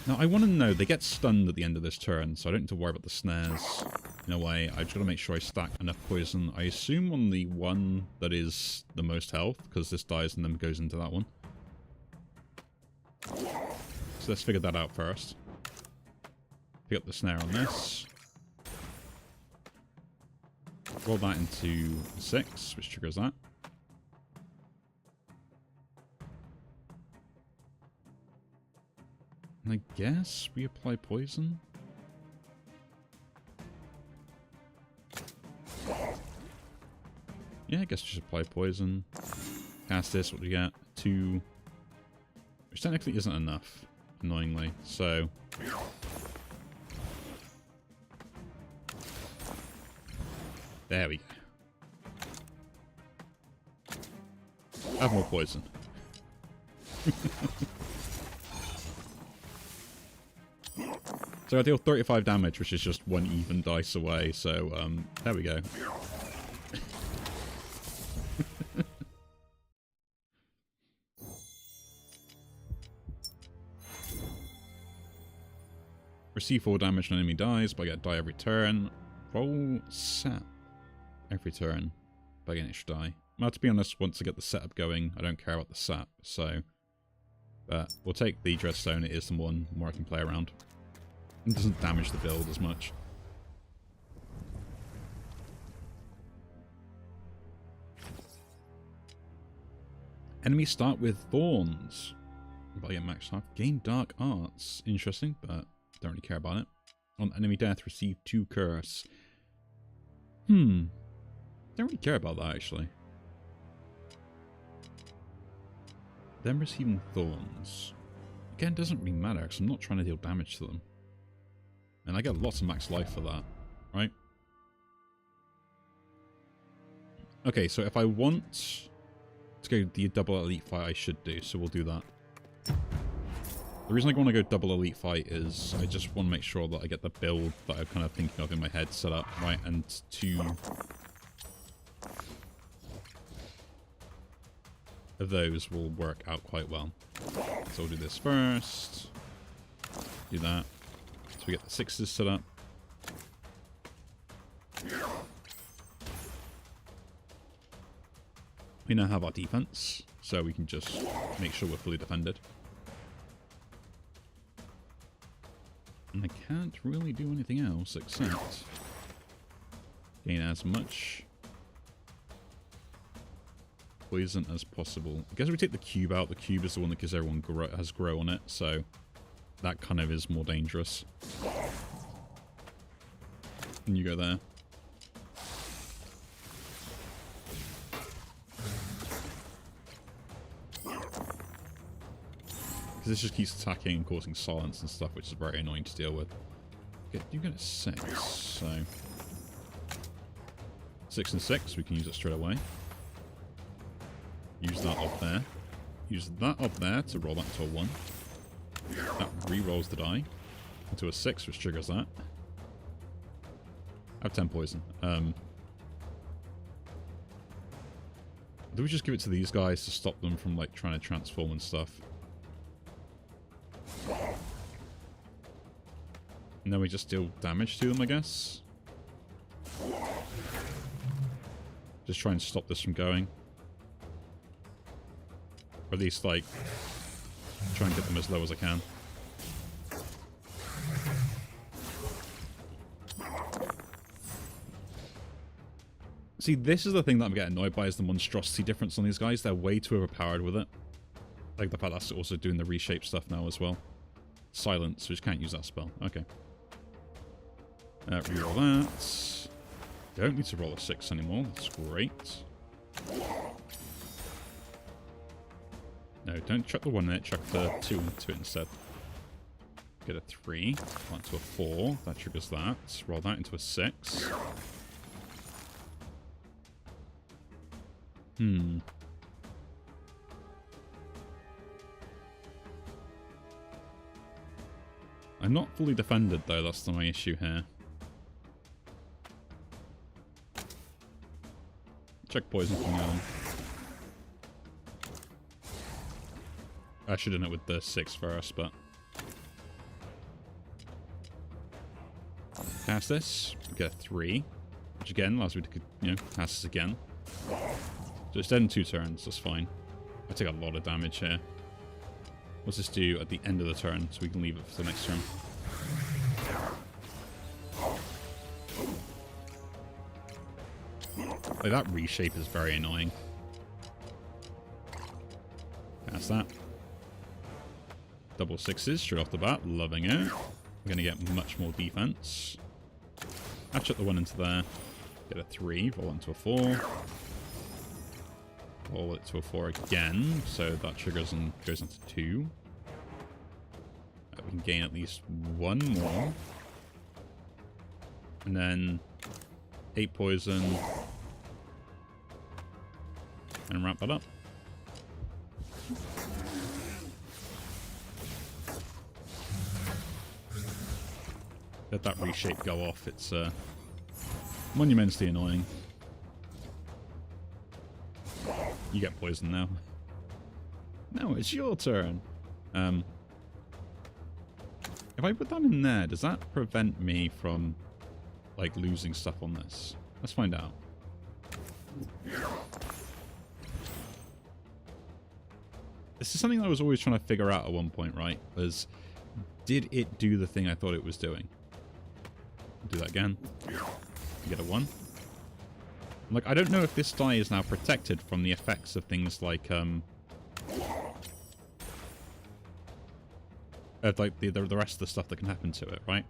Now, I want to know, they get stunned at the end of this turn, so I don't need to worry about the snares in a way. I just got to make sure I stack enough poison. I assume on the one that is the most health, because this dies and then goes into that one. So let's figure that out first. Pick up the snare on this. Roll that into 6, which triggers that. And I guess we apply poison. Yeah, I guess just apply poison. Cast this, what do we get? 2. Which technically isn't enough, annoyingly. So... There we go. Have more poison. So I deal 35 damage, which is just 1 even dice away, so there we go. Receive 4 damage when an enemy dies, but I get die every turn. Roll sap every turn, but I get an extra die. Well, to be honest, once I get the setup going, I don't care about the sap, so... But we'll take the Dreadstone, it is the one more I can play around. It doesn't damage the build as much. Enemies start with Thorns. But I get max life. Gain Dark Arts. Interesting, but don't really care about it. On enemy death, receive 2 curse. Don't really care about that, actually. Them receiving Thorns. Again, doesn't really matter, because I'm not trying to deal damage to them. And I get lots of max life for that, right? Okay, so if I want to go the double elite fight, I should do, so we'll do that. The reason I want to go double elite fight is I just want to make sure that I get the build that I'm kind of thinking of in my head set up, right? And 2 of those will work out quite well. So we'll do this first. Do that. So we get the 6s set up. We now have our defense, so we can just make sure we're fully defended. And I can't really do anything else except gain as much poison as possible. I guess we take the cube out. The cube is the one that gives everyone has grow on it, so that kind of is more dangerous. And you go there. Because this just keeps attacking and causing silence and stuff, which is very annoying to deal with. You get a 6, so... 6 and 6, we can use it straight away. Use that up there. Use that up there to roll that into a 1. That re-rolls the die into a 6, which triggers that. I have 10 poison. Do we just give it to these guys to stop them from like trying to transform and stuff? And then we just deal damage to them, I guess. Just try and stop this from going. Or at least, like, try and get them as low as I can. See, this is the thing that I'm getting annoyed by, is the monstrosity difference on these guys. They're way too overpowered with it. Like the fact that's also doing the reshape stuff now as well. Silence, which can't use that spell. Okay. Reroll that. Don't need to roll a 6 anymore. That's great. No, don't chuck the 1 in it. Chuck the 2 into it instead. Get a 3. Roll into a 4. That triggers that. Roll that into a 6. I'm not fully defended, though. That's my issue here. Check poison from now on. I should have done it with the 6 first, but... Cast this. Get a 3. Which again allows me to, you know, cast this again. So it's dead in 2 turns. That's fine. I take a lot of damage here. What's this do at the end of the turn, so we can leave it for the next turn? Like, that reshape is very annoying. Cast that. Double 6s straight off the bat. Loving it. We're going to get much more defense. Hatchet the 1 into there. Get a 3. Roll it into a 4. Roll it to a 4 again. So that triggers and goes into 2. We can gain at least 1 more. And then 8 poison. And wrap that up. Let that reshape go off. It's monumentally annoying. You get poisoned now. No, it's your turn. If I put that in there, does that prevent me from like losing stuff on this? Let's find out. This is something I was always trying to figure out at one point, right? Was, did it do the thing I thought it was doing? Do that again. You get a 1. Like, I don't know if this die is now protected from the effects of things like, like the rest of the stuff that can happen to it, right?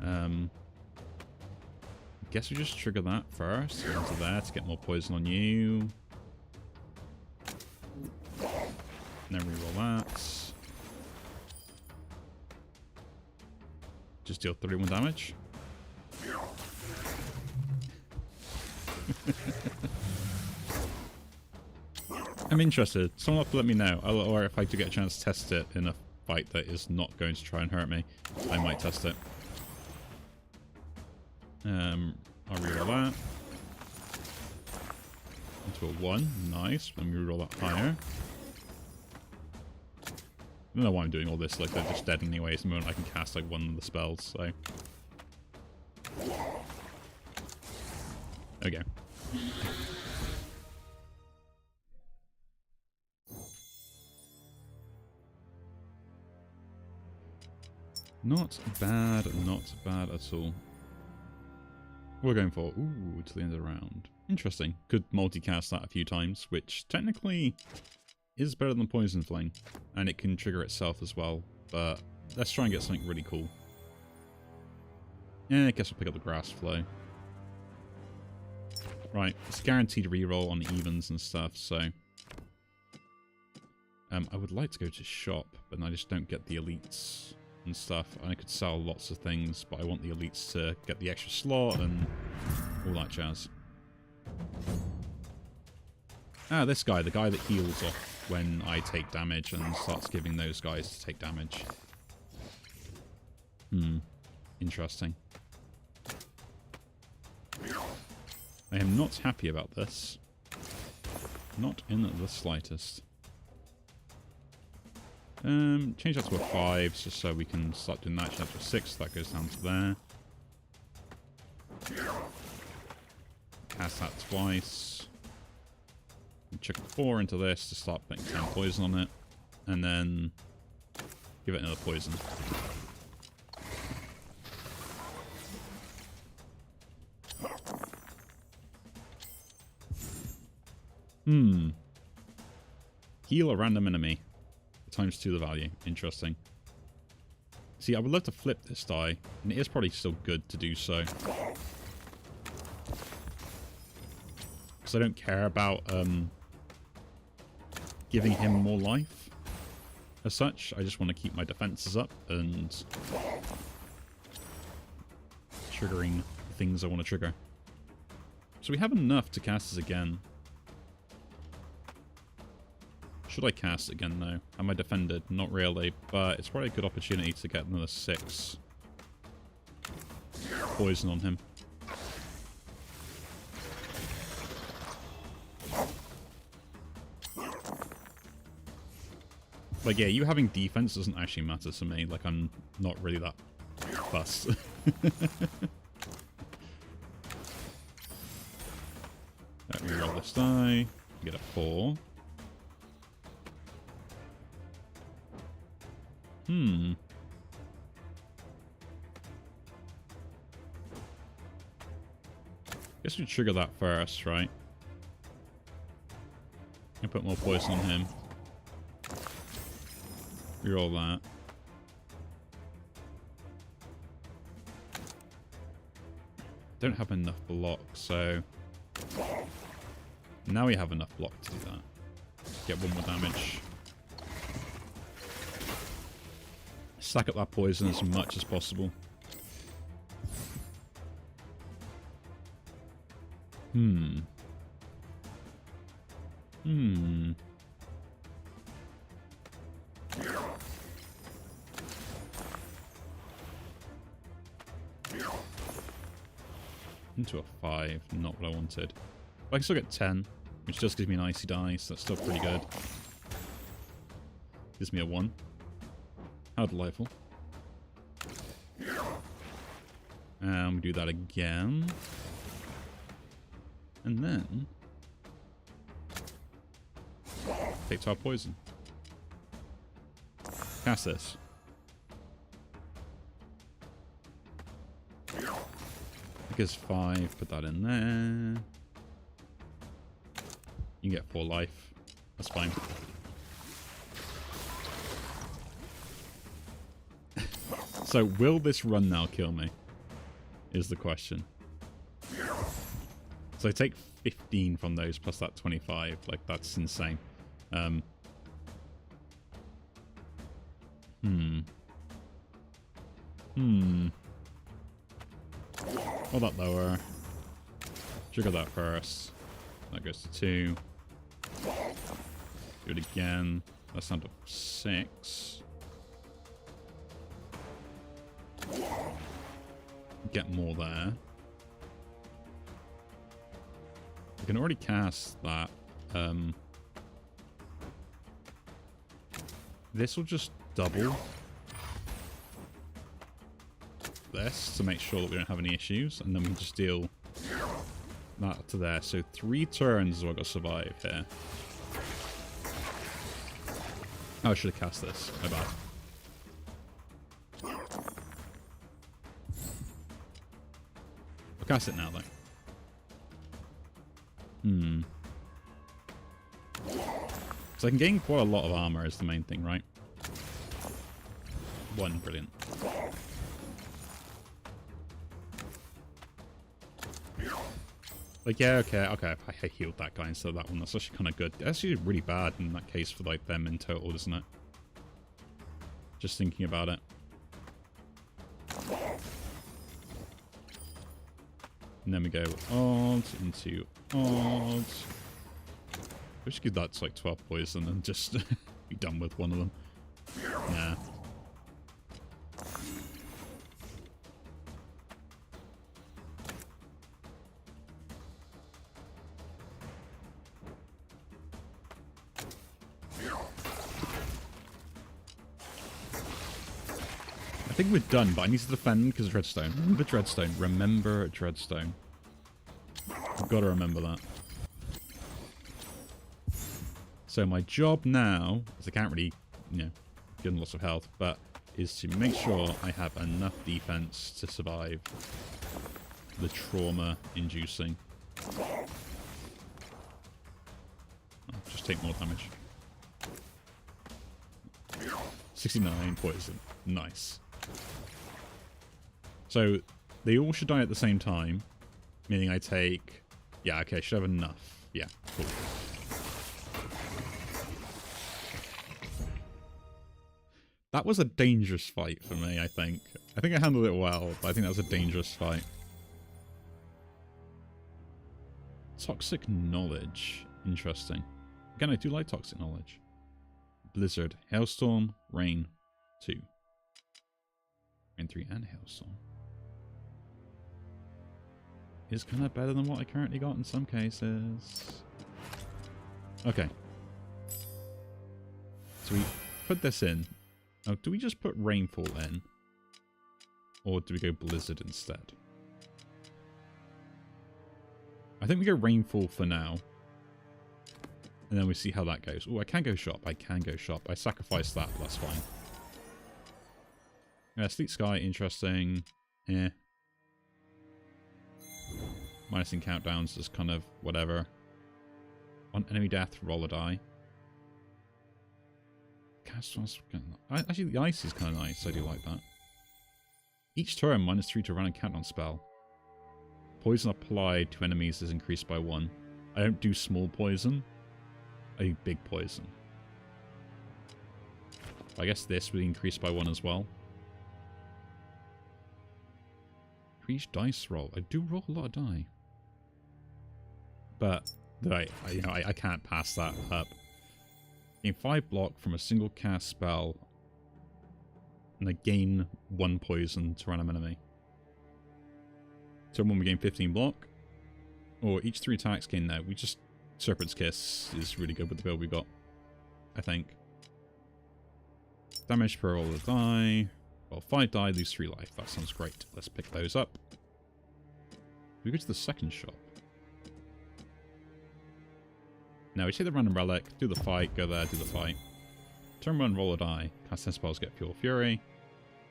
I guess we just trigger that first. Go into there to get more poison on you. And then reroll that. Just deal 31 damage. I'm interested. Someone have to let me know. Or if I do get a chance to test it in a fight that is not going to try and hurt me, I might test it. I'll reroll that. Into a 1. Nice. Let me reroll that higher. I don't know why I'm doing all this. Like, they're just dead anyways. The moment I can cast like one of the spells, so. There we go. Not bad at all. We're going for, ooh, to the end of the round. Interesting. Could multicast that a few times, which technically is better than Poison Flame. And it can trigger itself as well, but let's try and get something really cool. Yeah, I guess we'll pick up the Grass Flow. Right, it's guaranteed reroll on evens and stuff, so... I would like to go to shop, but I just don't get the elites and stuff. I could sell lots of things, but I want the elites to get the extra slot and all that jazz. Ah, this guy, the guy that heals off when I take damage and starts giving those guys to take damage. Interesting. I am not happy about this. Not in the slightest. Change that to a 5 just so we can start doing that. Change that to a 6, that goes down to there. Cast that twice. Chuck a 4 into this to start putting 10 poison on it. And then give it another poison. Heal a random enemy. Times 2 the value. Interesting. See, I would love to flip this die, and it is probably still good to do so. Because I don't care about giving him more life as such. I just want to keep my defenses up and triggering the things I want to trigger. So we have enough to cast this again. Should I cast it again, though? Am I defended? Not really, but it's probably a good opportunity to get another 6 poison on him. Like, yeah, you having defense doesn't actually matter to me. Like, I'm not really that fussed. Let me roll this die. Get a 4. Guess we trigger that first, right? And put more poison on him. Reroll that. Don't have enough block, so now we have enough block to do that. Get 1 more damage. Stack up that poison as much as possible. Into a 5, not what I wanted. But I can still get 10, which just gives me an icy die, so that's still pretty good. Gives me a 1. How delightful. And we do that again. And then take our poison. Cast this. It gives 5, put that in there. You can get 4 life. That's fine. So, will this run now kill me? Is the question. So I take 15 from those plus that 25. Like, that's insane. Oh, that lower. Trigger that first. That goes to 2. Do it again. That's down to 6. Get more there. I can already cast that. This will just double this to make sure that we don't have any issues, and then we can just deal that to there. So 3 turns is what I've got to survive here. Oh, I should have cast this. My bad. I'll cast it now, though. So I can gain quite a lot of armor is the main thing, right? 1, brilliant. Like, yeah, okay. I healed that guy instead of that one. That's actually kind of good. That's actually really bad in that case for, like, them in total, isn't it? Just thinking about it. And then we go odd into odd. We should give that to like 12 poison and just be done with one of them. Nah. I think we're done, but I need to defend because of Dreadstone. Remember Dreadstone. Remember Dreadstone. I've got to remember that. So my job now, is I can't really, you know, give them lots of health, but is to make sure I have enough defense to survive the trauma-inducing. Oh, just take more damage. 69 poison. Nice. So they all should die at the same time, meaning I take... Yeah, okay, I should have enough. Yeah, cool. That was a dangerous fight for me, I think. I think I handled it well, but I think that was a dangerous fight. Toxic Knowledge. Interesting. Again, I do like Toxic Knowledge. Blizzard. Hailstorm. Rain. 2. Rain 3 and Hailstorm. Is kind of better than what I currently got in some cases. Okay. So we put this in. Oh, do we just put Rainfall in? Or do we go Blizzard instead? I think we go Rainfall for now. And then we see how that goes. Oh, I can go Shop. I can go Shop. I sacrificed that. That's fine. Yeah, Sleet Sky, interesting. Yeah. Minusing countdowns is kind of whatever. On enemy death, roll a die. Actually, the ice is kind of nice. I do like that. Each turn, -3 to run a countdown spell. Poison applied to enemies is increased by 1. I don't do small poison. I do big poison. I guess this would increase by 1 as well. For each dice roll, I do roll a lot of die. But I can't pass that up. Gain 5 block from a single cast spell, and I gain 1 poison to random enemy. So when we gain 15 block, or each 3 attacks gain now. We just Serpent's Kiss is really good with the build we got, I think. Damage per roll of die. Well, 5 die, lose 3 life. That sounds great. Let's pick those up. We go to the second shop. Now we take the random relic, do the fight, go there, do the fight. Turn 1, roll a die. Cast 10 spells, get Pure Fury.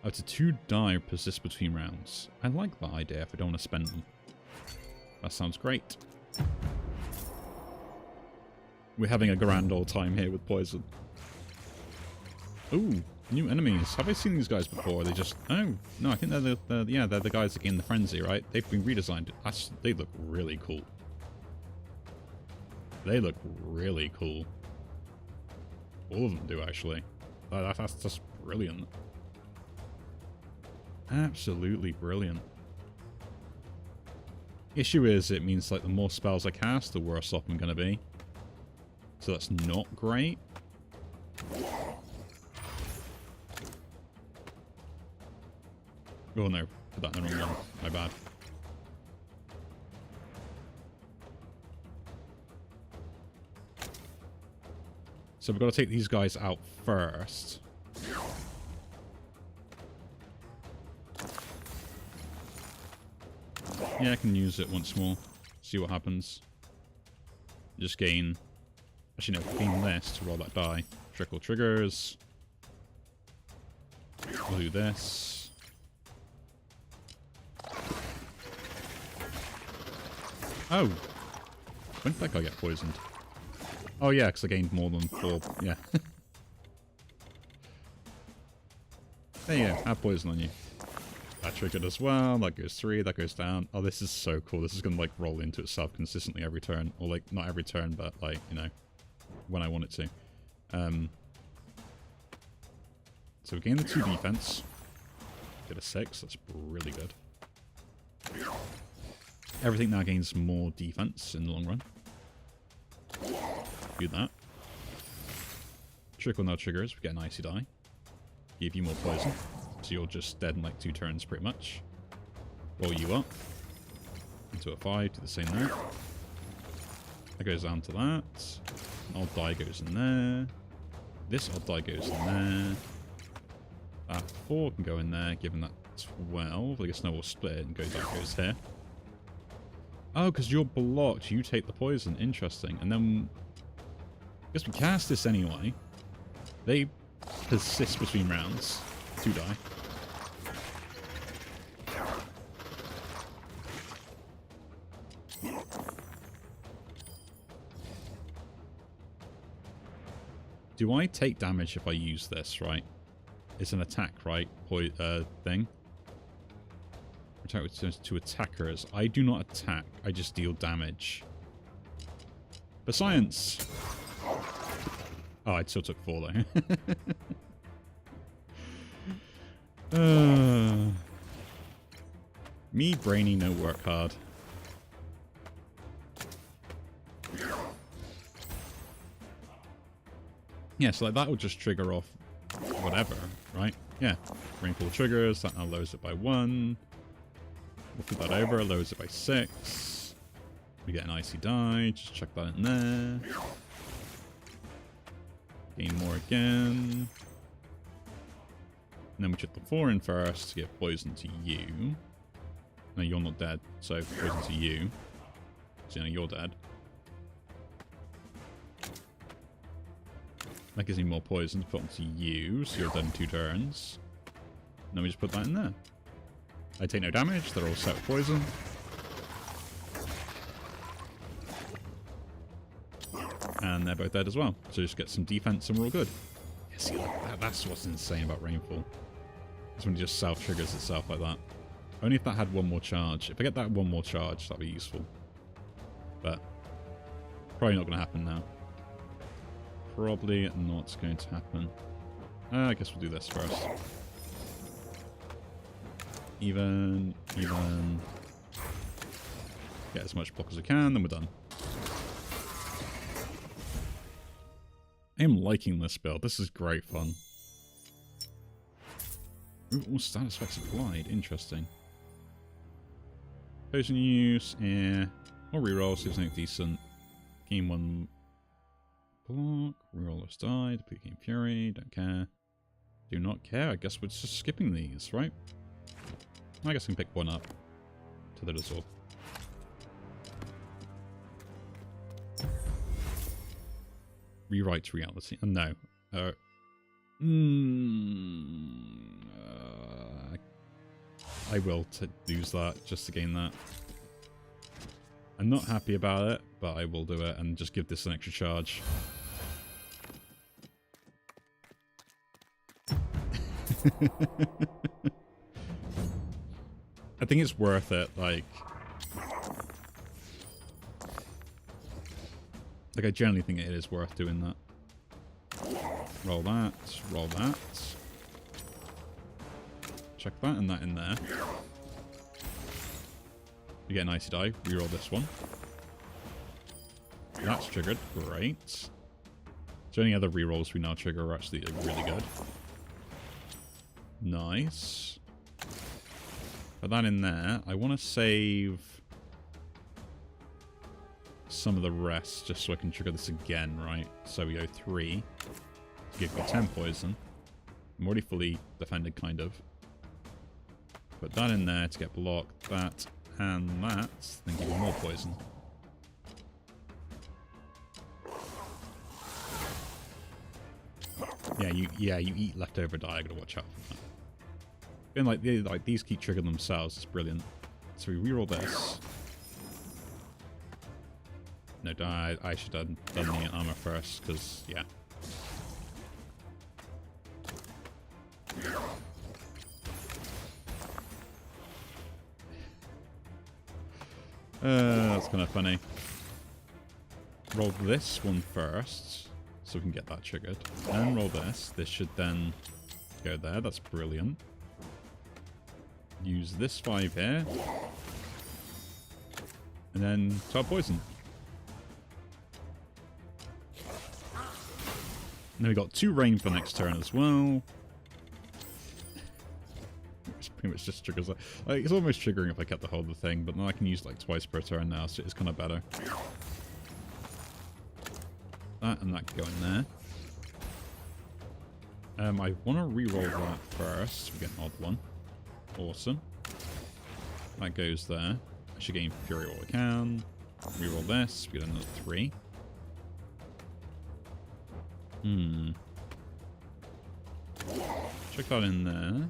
Up to 2 die persist between rounds. I like that idea if I don't want to spend them. That sounds great. We're having a grand old time here with poison. Ooh, new enemies. Have I seen these guys before? Are they just... Oh, no, I think they're they're the guys that gain the frenzy, right? They've been redesigned. They look really cool. They look really cool. All of them do, actually. That's just brilliant. Absolutely brilliant. Issue is, it means like the more spells I cast, the worse off I'm going to be. So that's not great. Oh no, put that in the wrong one. My bad. So we've got to take these guys out first. Yeah, I can use it once more. See what happens. Just gain... Actually, no, gain this to roll that die. Trickle triggers. We'll do this. Oh! When did that guy get poisoned? Oh yeah, because I gained more than 4. Yeah. There you go. Have poison on you. That triggered as well. That goes 3. That goes down. Oh, this is so cool. This is going to like roll into itself consistently every turn. Or like, not every turn, but like, you know, when I want it to. So we gain the 2 defense. Get a 6. That's really good. Everything now gains more defense in the long run. Do that. Trickle now triggers. We get an icy die. Give you more poison. So you're just dead in like 2 turns pretty much. Roll you up. Into a 5. Do the same there. That goes down to that. An odd die goes in there. This odd die goes in there. That 4 can go in there, given that 12. I guess now we'll split it and goes here. Oh, because you're blocked. You take the poison. Interesting. And then I guess we cast this anyway. They persist between rounds. 2 die. Do I take damage if I use this, right? It's an attack, right? Thing. Attack with to attackers. I do not attack. I just deal damage. For science! Oh, I still took 4 though. Me brainy, no work hard. Yeah, so like that will just trigger off whatever, right? Yeah. Rainfall triggers, that now lowers it by 1. We'll flip that over, lowers it by 6. We get an icy die, just chuck that in there. Gain more again. And then we chuck the 4 in first to get poison to you. No, you're not dead, so poison to you. So you're dead. That gives me more poison to put onto you, so you're dead in 2 turns. And then we just put that in there. I take no damage, they're all set with poison. And they're both dead as well. So just get some defense and we're all good. Yeah, see, that's what's insane about Rainfall. It's when it just self-triggers itself like that. Only if that had 1 more charge. If I get that 1 more charge, that'd be useful. But probably not going to happen now. Probably not going to happen. I guess we'll do this first. Even. Get as much block as we can, then we're done. I am liking this build. This is great fun. Ooh, all status effects applied. Interesting. Potion use, yeah. Or reroll, see if something decent. Gain 1 block. Reroll this die. Deplete Game Fury. Don't care. Do not care. I guess we're just skipping these, right? I guess I can pick 1 up to the dissolve. Rewrite reality. No. I will use that just to gain that. I'm not happy about it, but I will do it and just give this an extra charge. I think it's worth it, like I generally think it is worth doing that. Roll that, roll that. Check that and that in there. You get an icy die, reroll this one. That's triggered, great. So any other rerolls we now trigger are actually really good. Nice. Put that in there. I want to save some of the rest just so I can trigger this again, right? So we go 3 to give me 10 poison. I'm already fully defended, kind of. Put that in there to get blocked, that and that, then give me more poison. Yeah, you eat leftover die. I gotta watch out for that. And like these keep triggering themselves. It's brilliant. So we reroll this. No, I should have done the armor first, because yeah. That's kind of funny. Roll this one first, so we can get that triggered. Then roll this. This should then go there. That's brilliant. Use this 5 here. And then to our poison. And then we got 2 rain for next turn as well. Which pretty much just triggers that. Like, it's almost triggering if I kept the hold of the thing, but now I can use like twice per turn now, so it's kind of better. That and that can go in there. I want to reroll that first. We get an odd one. Awesome. That goes there. I should gain Fury all I can. Reroll this. We get another 3. Check that in there.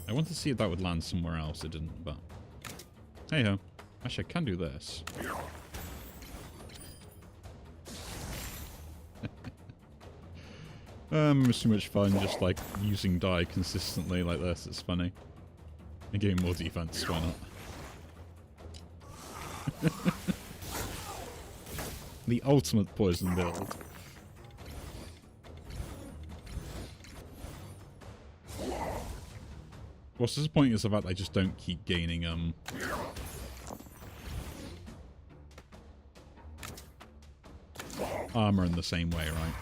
I want to see if that would land somewhere else. It didn't, but hey ho. Actually, I can do this. It's too much fun just like using die consistently like this. It's funny. And getting more defense, why not? The ultimate poison build. What's disappointing is the fact that I just don't keep gaining armor in the same way, right?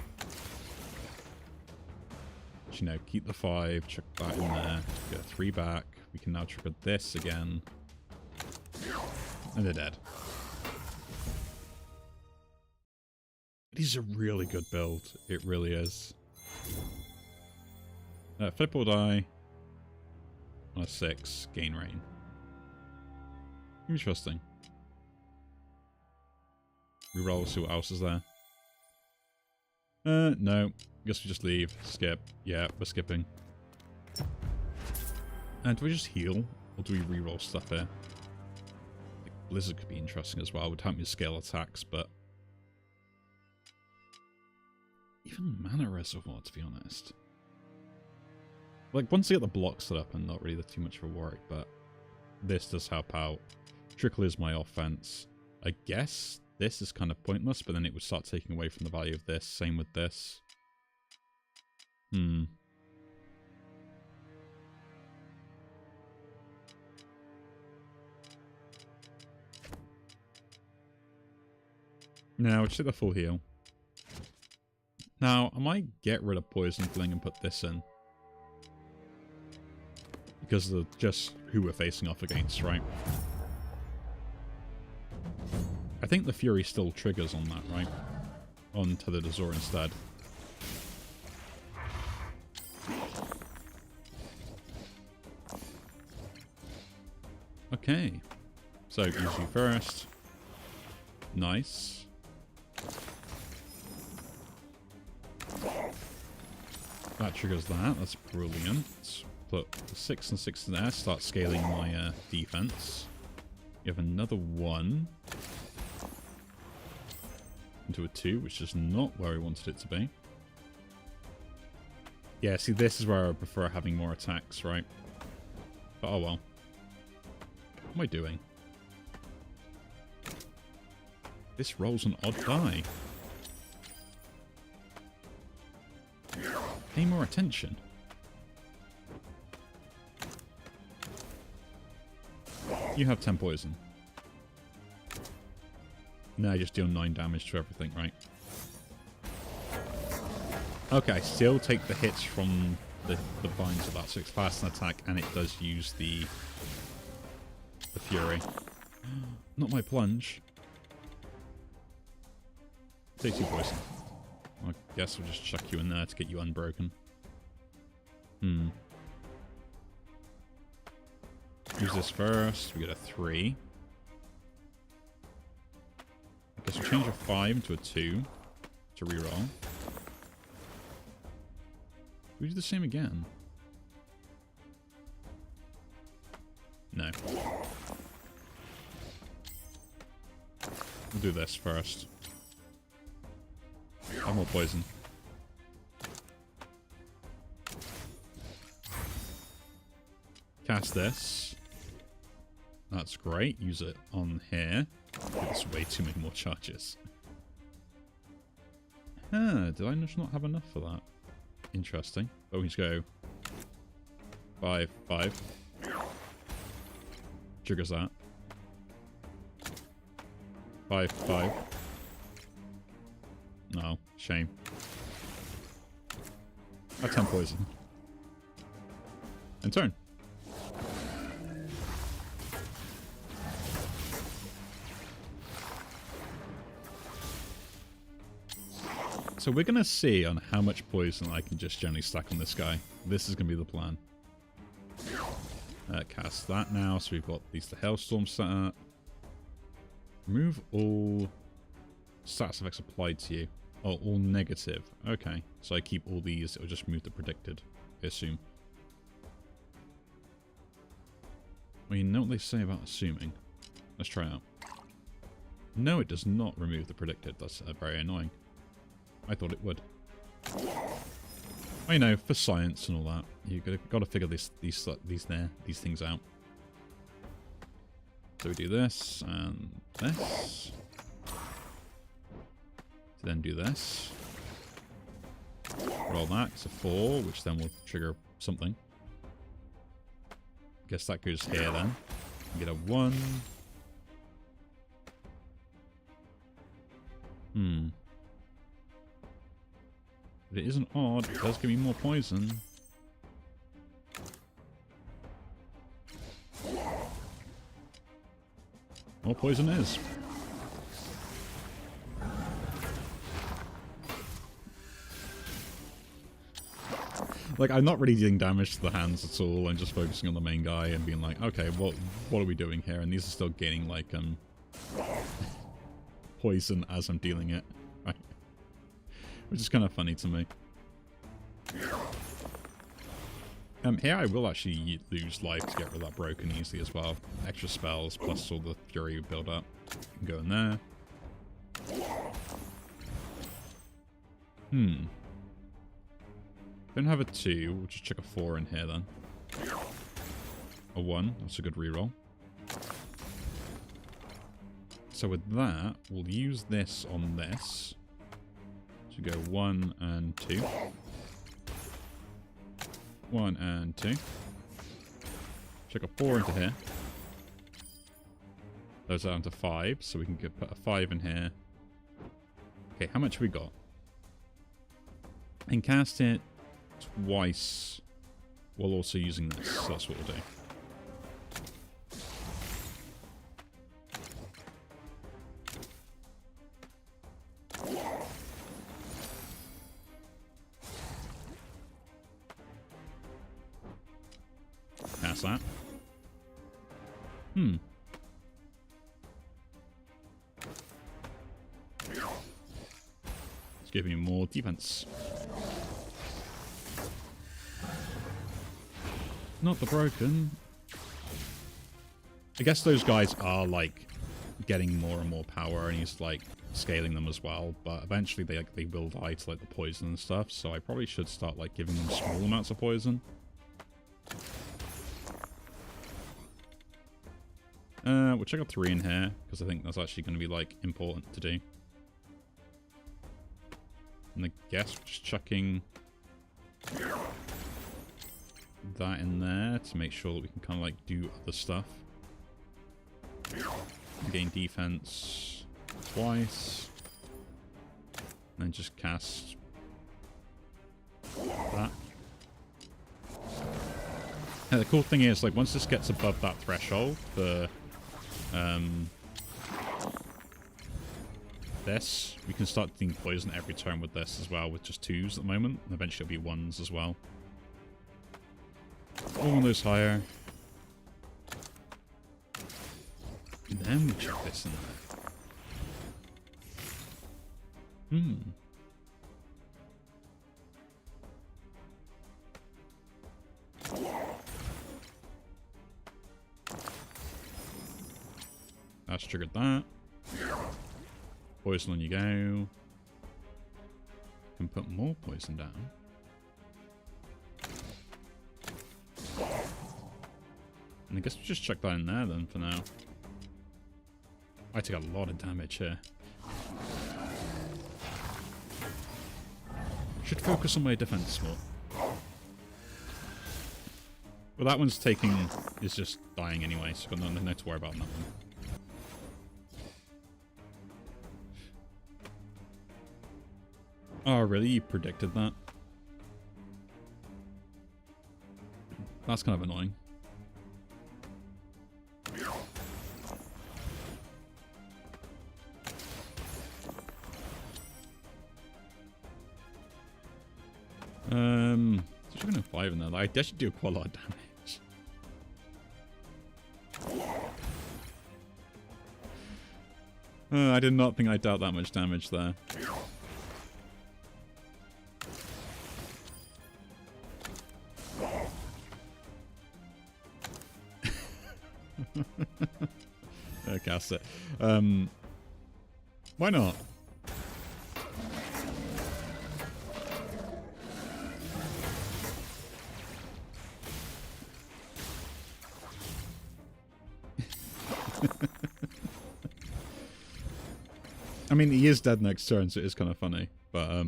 But, you know, keep the 5, chuck that in there, get a 3 back. We can now trigger this again. And they're dead. It is a really good build. It really is. Flip or die. On a 6, gain rain. Interesting. Reroll, see what else is there. No. Guess we just leave. Skip. Yeah, we're skipping. And do we just heal? Or do we reroll stuff here? Like, Blizzard could be interesting as well. It would help me scale attacks, but even Mana Reservoir, to be honest. Like, once I get the block set up, I'm not really too much of a worry, but this does help out. Trickle is my offense. I guess this is kind of pointless, but then it would start taking away from the value of this. Same with this. Now, we'll take the full heal. Now, I might get rid of Poison Fling and put this in. Because of just who we're facing off against, right? I think the Fury still triggers on that, right? On Tethered Azor instead. Okay. So, use you first. Nice. That triggers that. That's brilliant. Put 6 and 6 there. Start scaling my defense. You have another 1. Into a 2, which is not where I wanted it to be. Yeah, see, this is where I prefer having more attacks, right? But oh well. What am I doing? This rolls an odd die. Pay more attention. You have 10 poison. Now I just deal 9 damage to everything, right? Okay, I still take the hits from the vines of that, so it's fast an attack, and it does use the Fury. Not my plunge. Take 2 poison. I guess we'll just chuck you in there to get you unbroken. Use this first. We get a 3. I guess we'll change a 5 into a 2 to reroll. Do we do the same again? No. We'll do this first. I have more poison. Cast this. That's great. Use it on here. It's way too many more charges. Did I just not have enough for that? Interesting. But we just go 5, 5. triggers that. 5/5. No, shame. I 10 poison. And turn. So we're going to see on how much poison I can just generally stack on this guy. This is going to be the plan. Cast that now, so we've got these the Hailstorm set up. Remove all status effects applied to you. Oh, all negative. Okay, so I keep all these, it'll just remove the predicted, I assume. Well, you know what they say about assuming. Let's try it out. No, it does not remove the predicted. That's very annoying. I thought it would. I know, for science and all that, you gotta figure these things out. So we do this and this. To then do this. Roll that. It's a 4, which then will trigger something. Guess that goes here then. Get a 1. If it isn't odd, it does give me more poison. More poison is. Like, I'm not really dealing damage to the hands at all. I'm just focusing on the main guy and being like, okay, what are we doing here? And these are still gaining, like, poison as I'm dealing it. Right. Which is kind of funny to me. Here I will actually lose life to get rid of that broken easily as well. Extra spells plus all the fury build up. Go in there. Don't have a 2, we'll just check a 4 in here then. A 1, that's a good reroll. So with that, we'll use this on this. So go 1 and 2. 1 and 2. Check a 4 into here. Those down to 5, so we can put a 5 in here. Okay, how much we got? And cast it twice while also using this, so that's what we'll do. Pass that. Let's give me more defense. Not the broken. I guess those guys are like getting more and more power, and he's like scaling them as well. But eventually they will die to like the poison and stuff. So I probably should start like giving them small amounts of poison. We'll check out 3 in here because I think that's actually going to be like important to do. And I guess we're just chucking that in there to make sure that we can kind of like do other stuff. Gain defense twice. And then just cast that. And the cool thing is, like, once this gets above that threshold, the this, we can start doing poison every turn with this as well, with just 2s at the moment. And eventually it'll be 1s as well. All those higher. And then we chuck this in there. That's triggered that. Poison on you go. Can put more poison down. And I guess we'll just chuck that in there then for now. I take a lot of damage here. Should focus on my defense more. Well, that one's taking... is just dying anyway, so I've got no to worry about on that one. Oh, really? You predicted that? That's kind of annoying. There's only 5 in there. Like, I should do quite a lot of damage. I did not think I dealt that much damage there. Cast it. Why not? I mean, he is dead next turn, so it is kind of funny. But,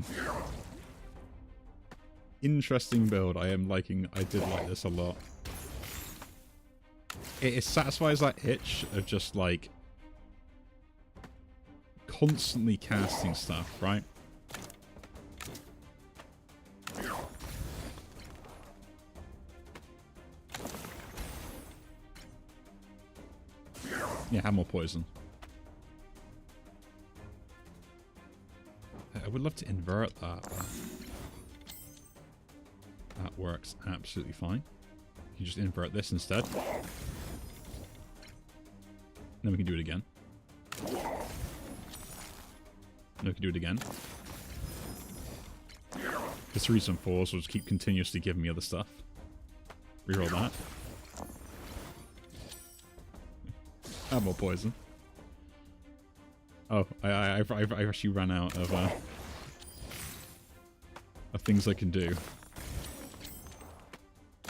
interesting build. I am liking... I did like this a lot. It satisfies that itch of just, like, constantly casting stuff, right? Yeah, have more poison. I would love to invert that. That works absolutely fine. You can just invert this instead. Then we can do it again. Then we can do it again. The 3s and 4s will just keep continuously giving me other stuff. Reroll that. Add more poison. Oh, I've actually run out of things I can do.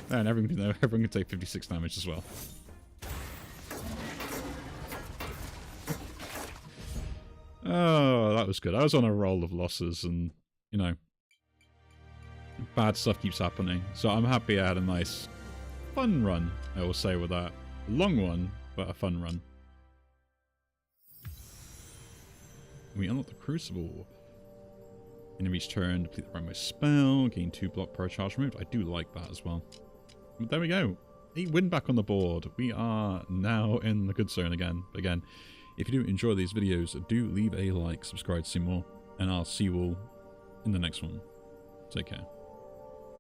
And everyone can take 56 damage as well. Oh, that was good. I was on a roll of losses and, you know, bad stuff keeps happening. So I'm happy I had a nice, fun run, I will say with that. A long one, but a fun run. We unlock the Crucible. Enemy's turn, deplete the Ramos spell, gain 2 block per charge removed. I do like that as well. But there we go. A win back on the board. We are now in the good zone again. But again, if you do enjoy these videos, do leave a like, subscribe to see more, and I'll see you all in the next one. Take care.